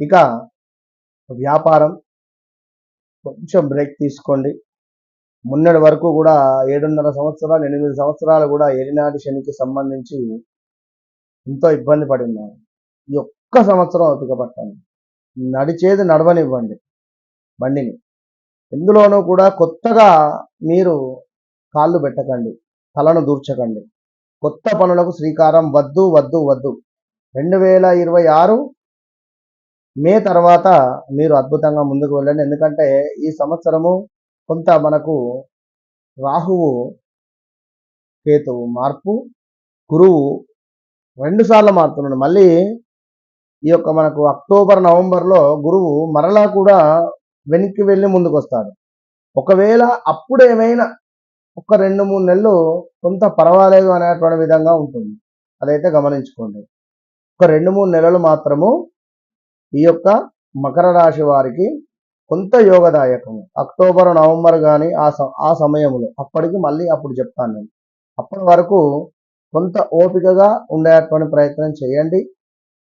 ఇక వ్యాపారం కొంచెం బ్రేక్ తీసుకోండి. మొన్నటి వరకు కూడా 7.5 సంవత్సరాలు 8 సంవత్సరాలు కూడా ఏలినాటి శనికి సంబంధించి ఎంతో ఇబ్బంది పడి ఉన్నారు. ఈ ఒక్క సంవత్సరం ఓపిక పట్టండి, నడిచేది నడవనివ్వండి బండిని. ఎందులోనూ కూడా కొత్తగా మీరు కాళ్ళు పెట్టకండి, తలను దూర్చకండి. కొత్త పనులకు శ్రీకారం వద్దు వద్దు వద్దు. 2026 మే తర్వాత మీరు అద్భుతంగా ముందుకు వెళ్ళండి. ఎందుకంటే ఈ సంవత్సరము కొంత మనకు రాహువు కేతువు మార్పు, గురువు 2 సార్లు మారుతున్నాడు. మళ్ళీ ఈ యొక్క మనకు అక్టోబర్ నవంబర్లో గురువు మరలా కూడా వెనక్కి వెళ్ళి ముందుకు వస్తాడు. ఒకవేళ అప్పుడు ఏమైనా ఒక 2-3 నెలలు కొంత పర్వాలేదు అనేటువంటి విధంగా ఉంటుంది. అదైతే గమనించుకోండి. ఒక 2-3 నెలలు మాత్రము ఈ యొక్క మకర రాశి వారికి కొంత యోగదాయకము. అక్టోబర్ నవంబర్ కానీ ఆ సమయంలో అప్పటికి మళ్ళీ అప్పుడు చెప్తాను నేను. అప్పటి వరకు కొంత ఓపికగా ఉండేటువంటి ప్రయత్నం చేయండి.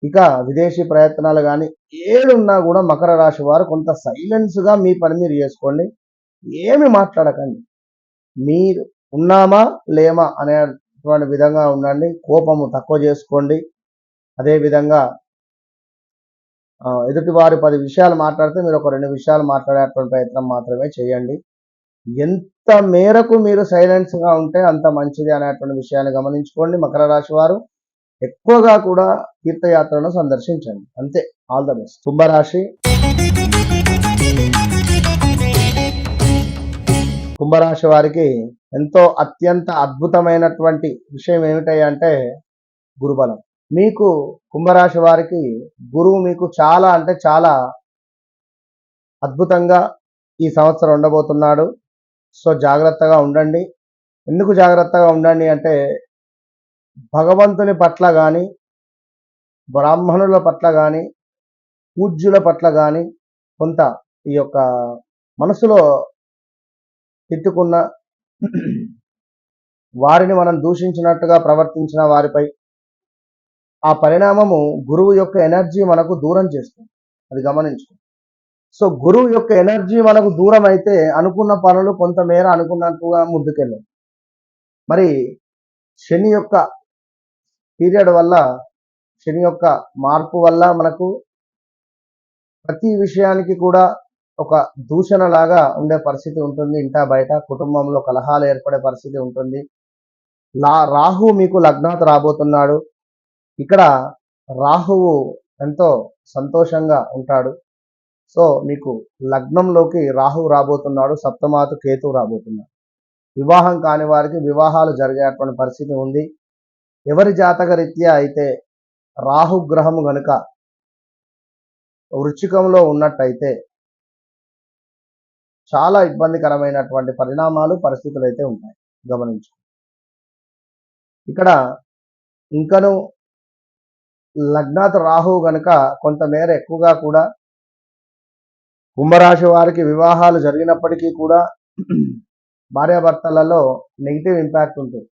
ఇక విదేశీ ప్రయత్నాలు కానీ ఏదున్నా కూడా మకర రాశి వారు కొంత సైలెన్స్గా మీ పని మీరు చేసుకోండి. ఏమి మాట్లాడకండి. మీరు ఉన్నామా లేమా అనేటువంటి విధంగా ఉండండి. కోపము తక్కువ చేసుకోండి. అదేవిధంగా ఎదుటి వారు 10 విషయాలు మాట్లాడితే మీరు ఒక 2 విషయాలు మాట్లాడేటువంటి ప్రయత్నం మాత్రమే చేయండి. ఎంత మేరకు మీరు సైలెన్స్గా ఉంటే అంత మంచిది అనేటువంటి విషయాన్ని గమనించుకోండి. మకర రాశి వారు ఎక్కువగా కూడా తీర్థయాత్రలను సందర్శించండి. అంతే. All the best. కుంభరాశి. కుంభరాశి వారికి ఎంతో అత్యంత అద్భుతమైనటువంటి విషయం ఏమిటంటే గురుబలం. మీకు కుంభరాశి వారికి గురువు మీకు చాలా అంటే చాలా అద్భుతంగా ఈ సంవత్సరం ఉండబోతున్నాడు. సో జాగ్రత్తగా ఉండండి. ఎందుకు జాగ్రత్తగా ఉండండి అంటే భగవంతుని పట్ల కానీ, బ్రాహ్మణుల పట్ల కానీ, పూజ్యుల పట్ల కానీ కొంత ఈ యొక్క మనసులో తిట్టుకున్న వారిని మనం దూషించినట్టుగా ప్రవర్తించిన వారిపై ఆ పరిణామము గురువు యొక్క ఎనర్జీ మనకు దూరం చేస్తుంది. అది గమనించుకో. సో గురువు యొక్క ఎనర్జీ మనకు దూరం అయితే అనుకున్న పనులు కొంతమేర అనుకున్నట్టుగా ముందుకెళ్ళాయి. మరి శని యొక్క పీరియడ్ వల్ల, శని యొక్క మార్పు వల్ల మనకు ప్రతి విషయానికి కూడా ఒక దూషణలాగా ఉండే పరిస్థితి ఉంటుంది. ఇంటా బయట కుటుంబంలో కలహాలు ఏర్పడే పరిస్థితి ఉంటుంది. రాహు మీకు లగ్నాత్ రాబోతున్నాడు. ఇక్కడ రాహువు ఎంతో సంతోషంగా ఉంటాడు. సో మీకు లగ్నంలోకి రాహువు రాబోతున్నాడు. సప్తమాతు కేతువు రాబోతున్నాడు. వివాహం కాని వారికి వివాహాలు జరిగేటువంటి పరిస్థితి ఉంది. ఎవరి జాతక రీత్యా అయితే రాహుగ్రహము గనుక వృశ్చికంలో ఉన్నట్టయితే చాలా ఇబ్బందికరమైనటువంటి పరిణామాలు, పరిస్థితులు అయితే ఉంటాయి. గమనించు. ఇక్కడ ఇంకను లగ్నాత్ రాహువు గనుక కొంతమేర ఎక్కువగా కూడా కుంభరాశి వారికి వివాహాలు జరిగినప్పటికీ కూడా భార్యాభర్తలలో నెగిటివ్ ఇంపాక్ట్ ఉంటుంది.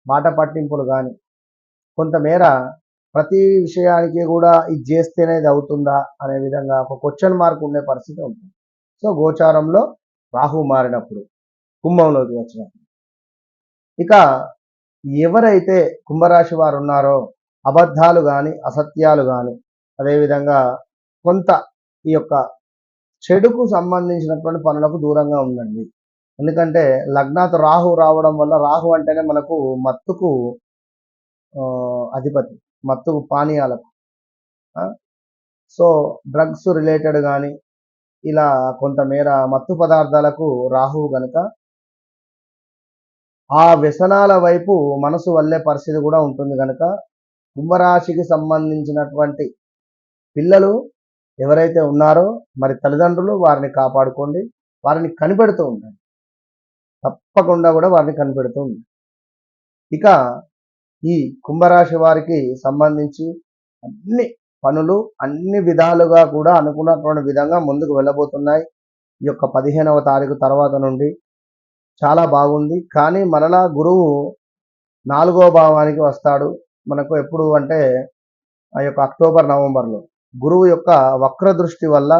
మాట పట్టింపులు కానీ కొంతమేర ప్రతి విషయానికి కూడా ఇది చేస్తేనే ఇది అవుతుందా అనే విధంగా ఒక క్వశ్చన్ మార్క్ ఉండే పరిస్థితి ఉంటుంది. సో గోచారంలో రాహు మారినప్పుడు, కుంభంలోకి వచ్చినప్పుడు, ఇక ఎవరైతే కుంభరాశి వారు ఉన్నారో అబద్ధాలు కానీ, అసత్యాలు కానీ, అదేవిధంగా కొంత ఈ యొక్క చెడుకు సంబంధించినటువంటి పనులకు దూరంగా ఉండండి. ఎందుకంటే లగ్నాత్ రాహు రావడం వల్ల, రాహు అంటేనే మనకు మత్తుకు అధిపతి, మత్తుకు పానీయాలకు. సో డ్రగ్స్ రిలేటెడ్ కానీ ఇలా కొంతమేర మత్తు పదార్థాలకు రాహువు గనుక ఆ వ్యసనాల వైపు మనసు వల్లే పరిస్థితి కూడా ఉంటుంది. కనుక కుంభరాశికి సంబంధించినటువంటి పిల్లలు ఎవరైతే ఉన్నారో మరి తల్లిదండ్రులు వారిని కాపాడుకోండి. వారిని కనిపెడుతూ ఉండండి. తప్పకుండా కూడా వారిని కనిపెడుతూ ఉండండి. ఇక ఈ కుంభరాశి వారికి సంబంధించి అన్ని పనులు అన్ని విధాలుగా కూడా అనుకున్నటువంటి విధంగా ముందుకు వెళ్ళబోతున్నాయి. ఈ యొక్క 15వ తారీఖు తర్వాత నుండి చాలా బాగుంది. కానీ మరలా గురువు 4వ భావానికి వస్తాడు. మనకు ఎప్పుడు అంటే ఆ యొక్క అక్టోబర్ నవంబర్లో గురువు యొక్క వక్ర దృష్టి వల్ల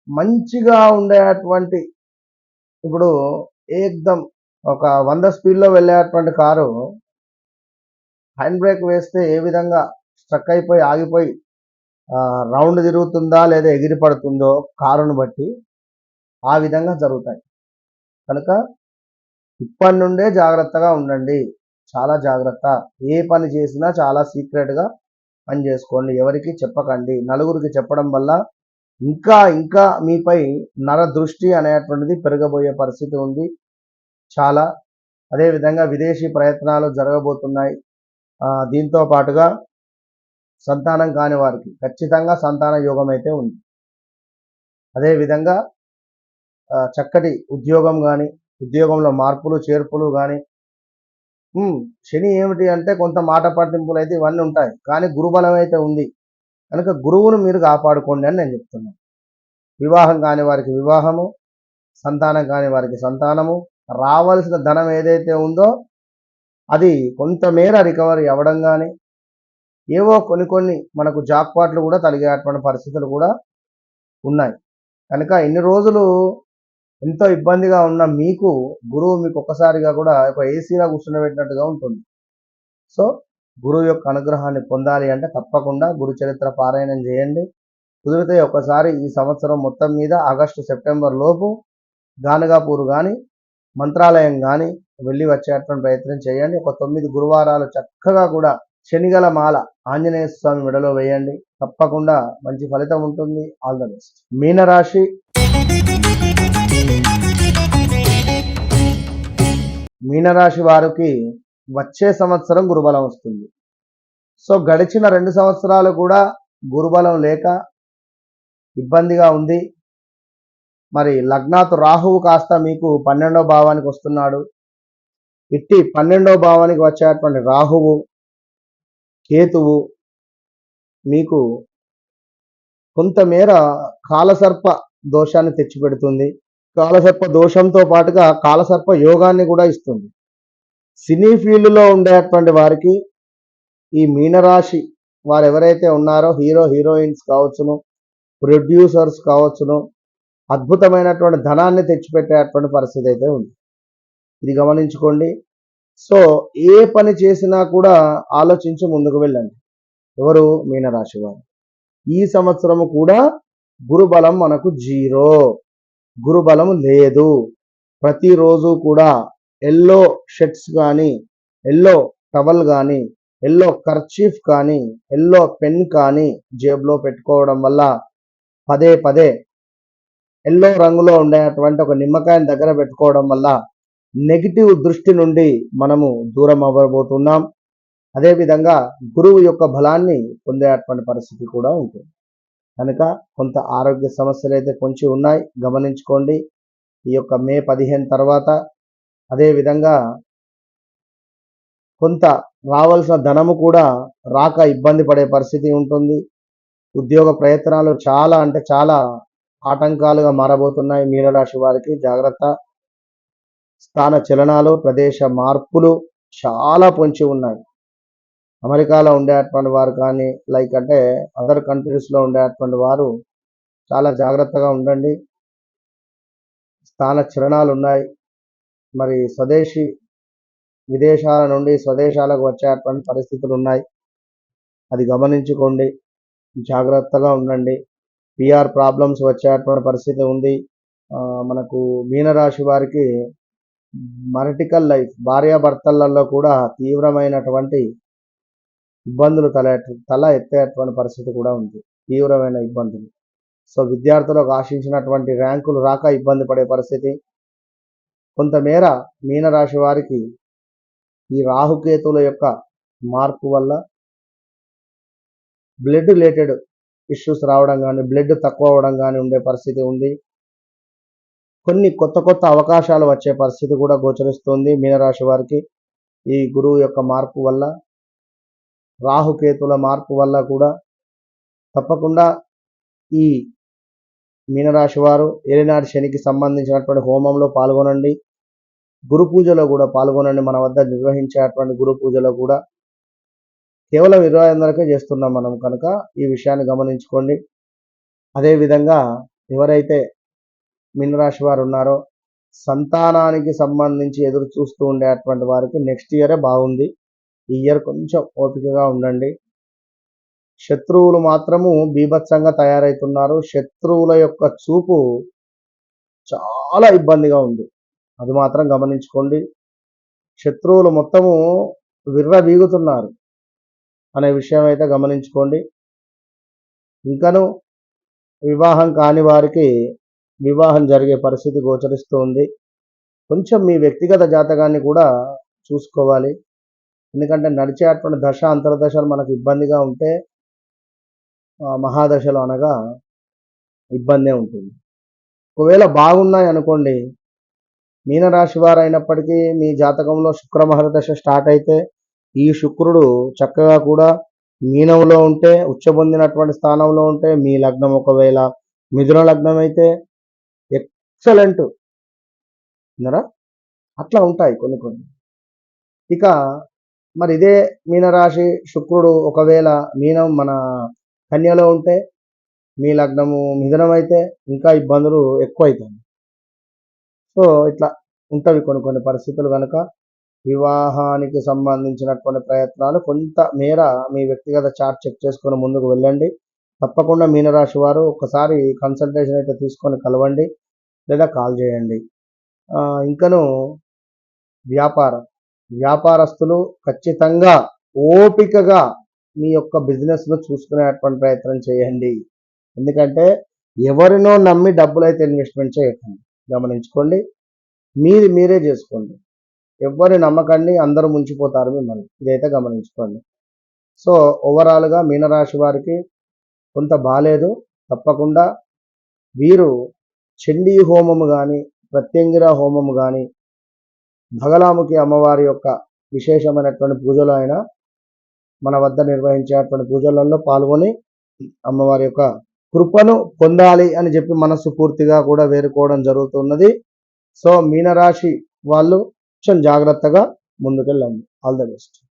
మంచిగా ఉండేటువంటి, ఇప్పుడు ఏకదం ఒక 100 స్పీడ్లో వెళ్ళేటువంటి కారు హ్యాండ్ బ్రేక్ వేస్తే ఏ విధంగా స్ట్రక్ అయిపోయి ఆగిపోయి రౌండ్ తిరుగుతుందా లేదా ఎగిరి పడుతుందో కారును బట్టి ఆ విధంగా జరుగుతాయి. కనుక ఇప్పటి నుండే జాగ్రత్తగా ఉండండి. చాలా జాగ్రత్త. ఏ పని చేసినా చాలా సీక్రెట్గా పని చేసుకోండి, ఎవరికి చెప్పకండి. నలుగురికి చెప్పడం వల్ల ఇంకా ఇంకా మీపై నరదృష్టి అనేటువంటిది పెరగబోయే పరిస్థితి ఉంది చాలా. అదేవిధంగా విదేశీ ప్రయత్నాలు జరగబోతున్నాయి. దీంతో పాటుగా సంతానం కాని వారికి ఖచ్చితంగా సంతాన యోగం అయితే ఉంది. అదేవిధంగా చక్కటి ఉద్యోగం కానీ, ఉద్యోగంలో మార్పులు చేర్పులు కానీ. శని ఏమిటి అంటే కొంత మాట పట్టింపులు అయితే ఇవన్నీ ఉంటాయి, కానీ గురుబలం అయితే ఉంది కనుక గురువును మీరు కాపాడుకోండి అని నేను చెప్తున్నాను. వివాహం కాని వారికి వివాహము, సంతానం కాని వారికి సంతానము, రావాల్సిన ధనం ఏదైతే ఉందో అది కొంతమేర రికవరీ అవ్వడం కానీ, ఏవో కొన్ని మనకు జాక్పాట్లు కూడా తగిలేటువంటి పరిస్థితులు కూడా ఉన్నాయి. కనుక ఇన్ని రోజులు ఎంతో ఇబ్బందిగా ఉన్న మీకు గురువు మీకు ఒక్కసారిగా కూడా ఒక ఏసీలా కూర్చుండబెట్టినట్టుగా ఉంటుంది. సో గురువు యొక్క అనుగ్రహాన్ని పొందాలి అంటే తప్పకుండా గురు చరిత్ర పారాయణం చేయండి. కుదిరితే ఒకసారి ఈ సంవత్సరం మొత్తం మీద ఆగస్టు సెప్టెంబర్ లోపు గానగాపూర్ కానీ, మంత్రాలయం కానీ వెళ్ళి వచ్చేటువంటి ప్రయత్నం చేయండి. ఒక 9 గురువారాలు చక్కగా కూడా శనిగల మాల ఆంజనేయ స్వామి మెడలో వేయండి. తప్పకుండా మంచి ఫలితం ఉంటుంది. All the best. మీనరాశి. మీనరాశి వారికి వచ్చే సంవత్సరం గురుబలం వస్తుంది. సో గడిచిన 2 సంవత్సరాలు కూడా గురుబలం లేక ఇబ్బందిగా ఉంది. మరి లగ్నాతు రాహువు కాస్త మీకు 12వ భావానికి వస్తున్నాడు. ఇట్టి 12వ భావానికి వచ్చేటువంటి రాహువు, కేతువు మీకు కొంతమేర కాలసర్ప దోషాన్ని తెచ్చిపెడుతుంది. కాలసర్ప దోషంతో పాటుగా కాలసర్ప యోగాన్ని కూడా ఇస్తుంది. సినీ ఫీల్డ్లో ఉండేటువంటి వారికి, ఈ మీనరాశి వారు ఎవరైతే ఉన్నారో హీరో హీరోయిన్స్ కావచ్చును, ప్రొడ్యూసర్స్ కావచ్చును, అద్భుతమైనటువంటి ధనాన్ని తెచ్చిపెట్టేటువంటి పరిస్థితి అయితే ఉంది. ఇది గమనించుకోండి. సో ఏ పని చేసినా కూడా ఆలోచించి ముందుకు వెళ్ళండి. ఎవరు? మీనరాశి వారు. ఈ సంవత్సరము కూడా గురుబలం మనకు 0, గురుబలం లేదు. ప్రతిరోజు కూడా ఎల్లో షర్ట్స్ కానీ, ఎల్లో టవల్ కానీ, ఎల్లో కర్చీఫ్ కానీ, ఎల్లో పెన్ కానీ జేబులో పెట్టుకోవడం వల్ల పదే ఎల్లో రంగులో ఉండేటువంటి ఒక నిమ్మకాయని దగ్గర పెట్టుకోవడం వల్ల నెగిటివ్ దృష్టి నుండి మనము దూరం అవ్వబోతున్నాం. అదేవిధంగా గురువు యొక్క బలాన్ని పొందేటువంటి పరిస్థితి కూడా ఉంటుంది. కనుక కొంత ఆరోగ్య సమస్యలు అయితే కొంచెం ఉన్నాయి, గమనించుకోండి. ఈ యొక్క మే 15 తర్వాత అదేవిధంగా కొంత రావాల్సిన ధనము కూడా రాక ఇబ్బంది పడే పరిస్థితి ఉంటుంది. ఉద్యోగ ప్రయత్నాలు చాలా అంటే చాలా ఆటంకాలుగా మారబోతున్నాయి. మీనరాశి వారికి జాగ్రత్త. స్థాన చలనాలు, ప్రదేశ మార్పులు చాలా పొంచి ఉన్నాయి. అమెరికాలో ఉండేటువంటి వారు కానీ, లైక్ అంటే అదర్ కంట్రీస్లో ఉండేటువంటి వారు చాలా జాగ్రత్తగా ఉండండి. స్థాన చలనాలు ఉన్నాయి. మరి స్వదేశీ విదేశాల నుండి స్వదేశాలకు వచ్చేటువంటి పరిస్థితులు ఉన్నాయి. అది గమనించుకోండి, జాగ్రత్తగా ఉండండి. పిఆర్ ప్రాబ్లమ్స్ వచ్చేటువంటి పరిస్థితి ఉంది. మనకు మీనరాశి వారికి మరిటికల్ లైఫ్, భార్యాభర్తలలో కూడా తీవ్రమైనటువంటి ఇబ్బందులు తల ఎత్తేటువంటి పరిస్థితి కూడా ఉంది. తీవ్రమైన ఇబ్బందులు. సో విద్యార్థులకు ఆశించినటువంటి ర్యాంకులు రాక ఇబ్బంది పడే పరిస్థితి. కొంతమేర మీనరాశి వారికి ఈ రాహుకేతుల యొక్క మార్పు వల్ల బ్లడ్ రిలేటెడ్ ఇష్యూస్ రావడం కానీ, బ్లడ్ తక్కువ అవ్వడం కానీ ఉండే పరిస్థితి ఉంది. కొన్ని కొత్త అవకాశాలు వచ్చే పరిస్థితి కూడా గోచరిస్తుంది మీనరాశి వారికి. ఈ గురువు యొక్క మార్పు వల్ల, రాహుకేతుల మార్పు వల్ల కూడా తప్పకుండా ఈ మీనరాశి వారు ఏలినాటి శనికి సంబంధించినటువంటి హోమంలో పాల్గొనండి. గురు పూజలో కూడా పాల్గొనండి. మన వద్ద నిర్వహించేటువంటి గురు పూజలో కూడా కేవలం 25 చేస్తున్నాం మనం కనుక ఈ విషయాన్ని గమనించుకోండి. అదేవిధంగా ఎవరైతే మీనరాశి వారు ఉన్నారో సంతానానికి సంబంధించి ఎదురు చూస్తూ ఉండేటువంటి వారికి నెక్స్ట్ ఇయరే బాగుంది. ఈ ఇయర్ కొంచెం ఓపికగా ఉండండి. శత్రువులు మాత్రము బీభత్సంగా తయారవుతున్నారు. శత్రువుల యొక్క చూపు చాలా ఇబ్బందిగా ఉంది. అది మాత్రం గమనించుకోండి. శత్రువులు మొత్తము విర్రవీగుతున్నారు అనే విషయం అయితే గమనించుకోండి. ఇంకను వివాహం కాని వారికి వివాహం జరిగే పరిస్థితి గోచరిస్తూ ఉంది. కొంచెం మీ వ్యక్తిగత జాతకాన్ని కూడా చూసుకోవాలి. ఎందుకంటే నడిచేటువంటి దశ అంతర్దశలు మనకు ఇబ్బందిగా ఉంటే మహాదశలు అనగా ఇబ్బందే ఉంటుంది. ఒకవేళ బాగున్నాయి అనుకోండి, మీనరాశి వారైనప్పటికీ మీ జాతకంలో శుక్ర మహర్దశ స్టార్ట్ అయితే ఈ శుక్రుడు చక్కగా కూడా మీనంలో ఉంటే, ఉచ్చబొందినటువంటి స్థానంలో ఉంటే, మీ లగ్నం ఒకవేళ మిథున లగ్నం అయితే ఎక్సలెంట్ విన్నారా, అట్లా ఉంటాయి కొన్ని కొన్ని. ఇక మరి ఇదే మీనరాశి శుక్రుడు ఒకవేళ మీనం మన కన్యలో ఉంటే, మీ లగ్నము మిథునం అయితే ఇంకా ఇబ్బందులు ఎక్కువ అవుతాయి. సో ఇట్లా ఉంటవి కొన్ని కొన్ని పరిస్థితులు. కనుక వివాహానికి సంబంధించినటువంటి ప్రయత్నాలు కొంత మేర మీ వ్యక్తిగత చార్ట్ చెక్ చేసుకొని ముందుకు వెళ్ళండి. తప్పకుండా మీనరాశి వారు ఒకసారి కన్సల్టేషన్ అయితే తీసుకొని కలవండి లేదా కాల్ చేయండి. ఇంకను వ్యాపారస్తులు ఖచ్చితంగా ఓపికగా మీ యొక్క బిజినెస్ను చూసుకునేటువంటి ప్రయత్నం చేయండి. ఎందుకంటే ఎవరినో నమ్మి డబ్బులు అయితే ఇన్వెస్ట్మెంట్ చేయకండి, గమనించుకోండి. మీరే చేసుకోండి. ఎవరి నమ్మకాన్ని అందరూ ముంచిపోతారు మిమ్మల్ని, ఇదైతే గమనించుకోండి. సో ఓవరాల్గా మీనరాశి వారికి కొంత బాలేదు. తప్పకుండా వీరు చండీ హోమము కానీ, ప్రత్యంగిర హోమము కానీ, బగలాముఖి అమ్మవారి యొక్క విశేషమైనటువంటి పూజలు అయినా మన వద్ద నిర్వహించేటువంటి పూజలలో పాల్గొని అమ్మవారి యొక్క కృపను పొందాలి అని చెప్పి మనస్సు పూర్తిగా కూడా వేరుకోవడం జరుగుతున్నది. సో మీనరాశి వాళ్ళు కొంచెం జాగ్రత్తగా ముందుకెళ్ళండి. All the best.